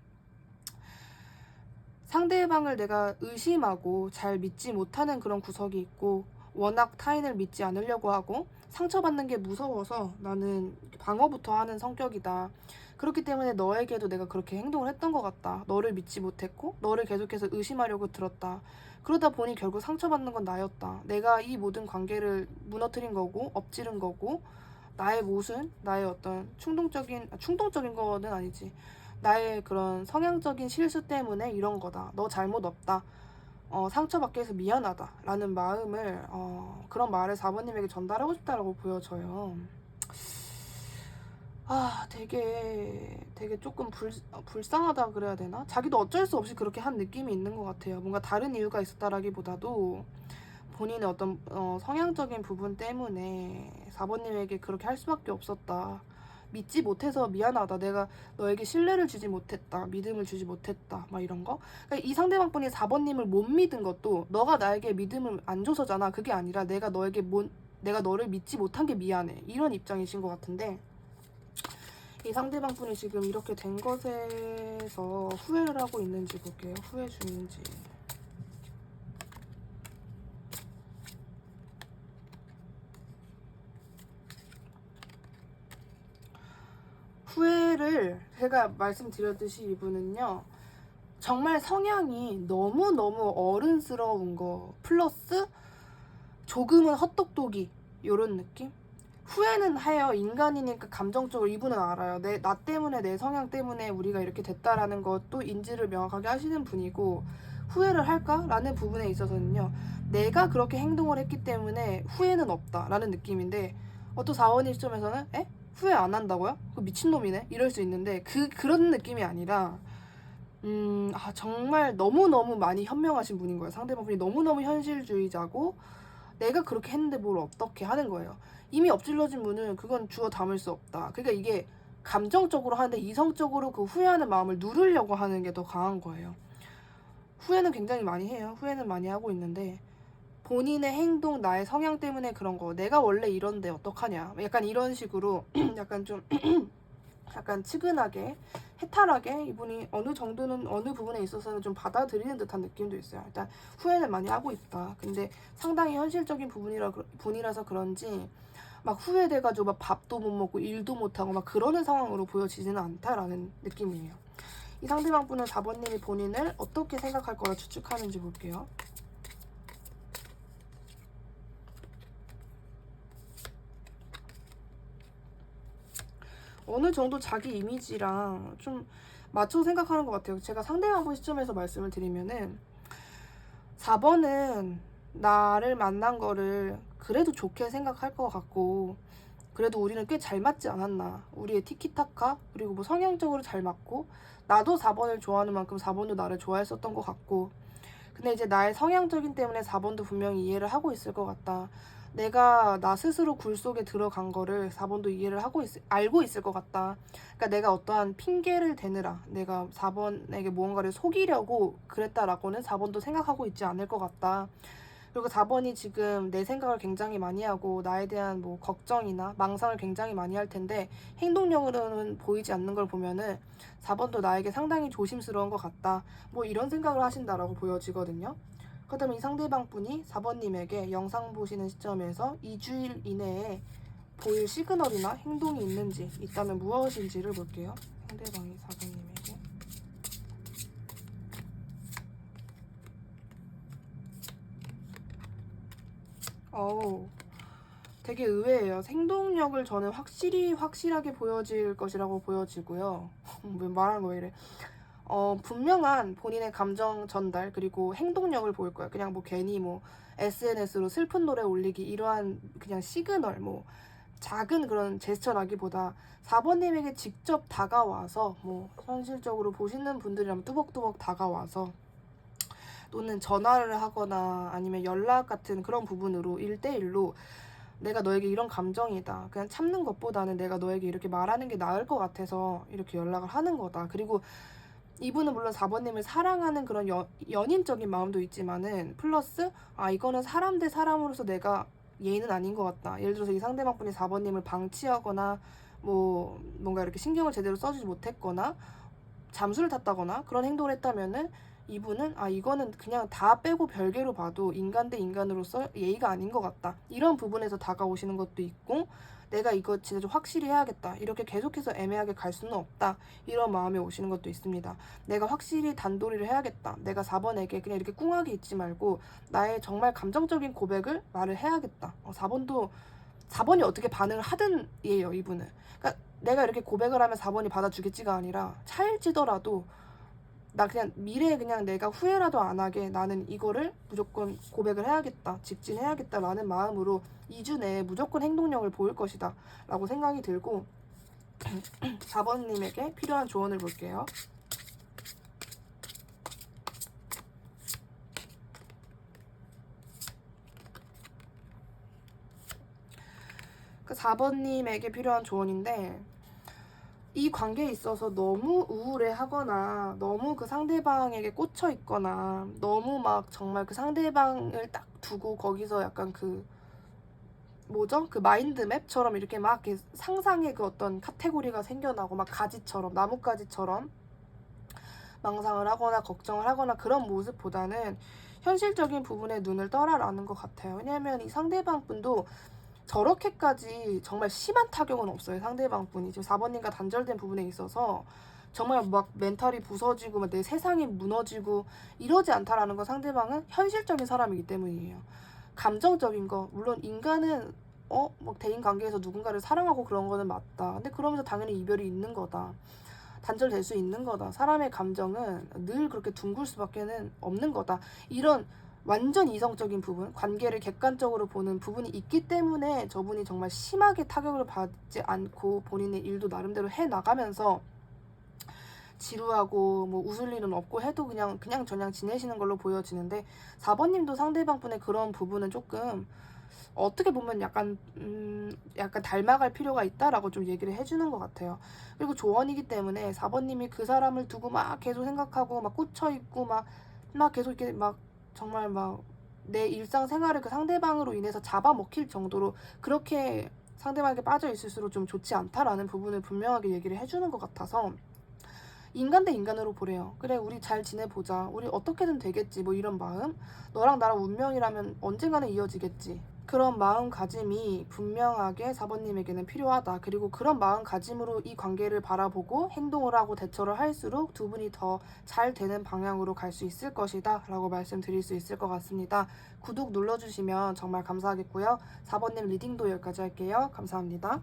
상대방을 내가 의심하고 잘 믿지 못하는 그런 구석이 있고 워낙 타인을 믿지 않으려고 하고 상처받는 게 무서워서 나는 방어부터 하는 성격이다. 그렇기 때문에 너에게도 내가 그렇게 행동을 했던 것 같다. 너를 믿지 못했고 너를 계속해서 의심하려고 들었다. 그러다 보니 결국 상처받는 건 나였다. 내가 이 모든 관계를 무너뜨린 거고 엎지른 거고 나의 모순, 나의 어떤 충동적인 거는 아니지. 나의 그런 성향적인 실수 때문에 이런 거다. 너 잘못 없다. 상처받게 해서 미안하다. 라는 마음을 그런 말을 4번님에게 전달하고 싶다라고 보여져요. 되게 조금 불쌍하다 그래야 되나? 자기도 어쩔 수 없이 그렇게 한 느낌이 있는 것 같아요. 뭔가 다른 이유가 있었다라기보다도 본인의 어떤 성향적인 부분 때문에 4번님에게 그렇게 할 수밖에 없었다. 믿지 못해서 미안하다. 내가 너에게 신뢰를 주지 못했다. 믿음을 주지 못했다. 막 이런 거. 그러니까 이 상대방 분이 4번님을 못 믿은 것도 너가 나에게 믿음을 안 줘서잖아. 그게 아니라 내가 너를 믿지 못한 게 미안해. 이런 입장이신 것 같은데 이 상대방 분이 지금 이렇게 된 것에서 후회를 하고 있는지 볼게요. 후회 중인지. 후회를 제가 말씀드렸듯이 이분은요. 정말 성향이 너무너무 어른스러운 거 플러스 조금은 헛똑똑이 요런 느낌? 후회는 해요. 인간이니까 감정적으로 이분은 알아요. 나 때문에 내 성향 때문에 우리가 이렇게 됐다라는 것도 인지를 명확하게 하시는 분이고 후회를 할까? 라는 부분에 있어서는요. 내가 그렇게 행동을 했기 때문에 후회는 없다 라는 느낌인데 어떤 4원의 시점에서는 후회 안 한다고요? 그 미친놈이네? 이럴 수 있는데 그런 느낌이 아니라 정말 너무너무 많이 현명하신 분인 거예요. 상대방분이 너무너무 현실주의자고 내가 그렇게 했는데 뭘 어떻게 하는 거예요. 이미 엎질러진 분은 그건 주워 담을 수 없다. 그러니까 이게 감정적으로 하는데 이성적으로 그 후회하는 마음을 누르려고 하는 게 더 강한 거예요. 후회는 굉장히 많이 해요. 후회는 많이 하고 있는데 본인의 행동, 나의 성향 때문에 그런 거. 내가 원래 이런데 어떡하냐. 약간 이런 식으로 약간 좀 약간 측은하게 해탈하게 이분이 어느 정도는 어느 부분에 있어서는 좀 받아들이는 듯한 느낌도 있어요. 일단 후회는 많이 하고 있다. 근데 상당히 현실적인 분이라서 그런지 막 후회돼가지고 막 밥도 못 먹고 일도 못하고 막 그러는 상황으로 보여지지는 않다라는 느낌이에요. 이 상대방 분은 4번님이 본인을 어떻게 생각할 거라 추측하는지 볼게요. 어느 정도 자기 이미지랑 좀 맞춰 생각하는 것 같아요. 제가 상대방 분 시점에서 말씀을 드리면은 4번은 나를 만난 거를 그래도 좋게 생각할 것 같고 그래도 우리는 꽤 잘 맞지 않았나. 우리의 티키타카 그리고 뭐 성향적으로 잘 맞고 나도 4번을 좋아하는 만큼 4번도 나를 좋아했었던 것 같고 근데 이제 나의 성향적인 때문에 4번도 분명히 이해를 하고 있을 것 같다. 내가 나 스스로 굴 속에 들어간 거를 4번도 이해를 알고 있을 것 같다. 그러니까 내가 어떠한 핑계를 대느라 내가 4번에게 무언가를 속이려고 그랬다라고는 4번도 생각하고 있지 않을 것 같다. 그리고 4번이 지금 내 생각을 굉장히 많이 하고 나에 대한 뭐 걱정이나 망상을 굉장히 많이 할 텐데 행동력으로는 보이지 않는 걸 보면은 4번도 나에게 상당히 조심스러운 것 같다. 뭐 이런 생각을 하신다라고 보여지거든요. 그렇다면 이 상대방 분이 4번님에게 영상 보시는 시점에서 2주일 이내에 보일 시그널이나 행동이 있는지 있다면 무엇인지를 볼게요. 상대방이 4번님에게. 어우, 되게 의외예요. 행동력을 저는 확실하게 보여질 것이라고 보여지고요. 왜 말하는 거 왜 이래. 분명한 본인의 감정 전달 그리고 행동력을 보일 거예요. 그냥 뭐 괜히 뭐 SNS로 슬픈 노래 올리기 이러한 그냥 시그널 뭐 작은 그런 제스처라기보다 4번님에게 직접 다가와서 뭐 현실적으로 보시는 분들이라면 뚜벅뚜벅 다가와서 또는 전화를 하거나 아니면 연락 같은 그런 부분으로 1대1로 내가 너에게 이런 감정이다. 그냥 참는 것보다는 내가 너에게 이렇게 말하는 게 나을 것 같아서 이렇게 연락을 하는 거다. 그리고 이분은 물론 4번님을 사랑하는 그런 연인적인 마음도 있지만은 플러스 이거는 사람 대 사람으로서 내가 예의는 아닌 것 같다. 예를 들어서 이 상대방분이 4번님을 방치하거나 뭐 뭔가 이렇게 신경을 제대로 써주지 못했거나 잠수를 탔다거나 그런 행동을 했다면은 이분은 이거는 그냥 다 빼고 별개로 봐도 인간 대 인간으로서 예의가 아닌 것 같다. 이런 부분에서 다가오시는 것도 있고 내가 이거 진짜 좀 확실히 해야겠다. 이렇게 계속해서 애매하게 갈 수는 없다. 이런 마음에 오시는 것도 있습니다. 내가 확실히 단도리를 해야겠다. 내가 4번에게 그냥 이렇게 꿍하게 있지 말고 나의 정말 감정적인 고백을 말을 해야겠다. 4번이 어떻게 반응을 하든 예요, 이분은. 그러니까 내가 이렇게 고백을 하면 4번이 받아주겠지가 아니라 차일지더라도 나 그냥 미래에 그냥 내가 후회라도 안 하게 나는 이거를 무조건 고백을 해야겠다, 직진해야겠다라는 마음으로 2주 내에 무조건 행동력을 보일 것이다 라고 생각이 들고 4번님에게 필요한 조언을 볼게요. 그 4번님에게 필요한 조언인데 이 관계에 있어서 너무 우울해하거나 너무 그 상대방에게 꽂혀 있거나 너무 막 정말 그 상대방을 딱 두고 거기서 약간 그 뭐죠? 그 마인드맵처럼 이렇게 막 이렇게 상상의 그 어떤 카테고리가 생겨나고 막 가지처럼 나뭇가지처럼 망상을 하거나 걱정을 하거나 그런 모습보다는 현실적인 부분에 눈을 떠라라는 것 같아요. 왜냐하면 이 상대방 분도 저렇게까지 정말 심한 타격은 없어요. 상대방 분이 지금 4번님과 단절된 부분에 있어서 정말 막 멘탈이 부서지고 막 내 세상이 무너지고 이러지 않다라는 건 상대방은 현실적인 사람이기 때문이에요. 감정적인 거 물론 인간은 뭐 대인 관계에서 누군가를 사랑하고 그런 거는 맞다. 근데 그러면서 당연히 이별이 있는 거다. 단절될 수 있는 거다. 사람의 감정은 늘 그렇게 둥글 수밖에는 없는 거다. 이런 완전 이성적인 부분, 관계를 객관적으로 보는 부분이 있기 때문에 저분이 정말 심하게 타격을 받지 않고 본인의 일도 나름대로 해 나가면서 지루하고 뭐 웃을 일은 없고 해도 그냥 저냥 지내시는 걸로 보여지는데 4번님도 상대방 분의 그런 부분은 조금 어떻게 보면 약간 닮아갈 필요가 있다라고 좀 얘기를 해주는 것 같아요. 그리고 조언이기 때문에 4번님이 그 사람을 두고 막 계속 생각하고 막 꽂혀있고 막 계속 이렇게 막 정말 막 내 일상생활을 그 상대방으로 인해서 잡아먹힐 정도로 그렇게 상대방에게 빠져 있을수록 좀 좋지 않다라는 부분을 분명하게 얘기를 해주는 것 같아서 인간 대 인간으로 보래요. 그래 우리 잘 지내보자. 우리 어떻게든 되겠지. 뭐 이런 마음. 너랑 나랑 운명이라면 언젠가는 이어지겠지. 그런 마음가짐이 분명하게 4번님에게는 필요하다. 그리고 그런 마음가짐으로 이 관계를 바라보고 행동을 하고 대처를 할수록 두 분이 더 잘 되는 방향으로 갈 수 있을 것이다 라고 말씀드릴 수 있을 것 같습니다. 구독 눌러주시면 정말 감사하겠고요. 4번님 리딩도 여기까지 할게요. 감사합니다.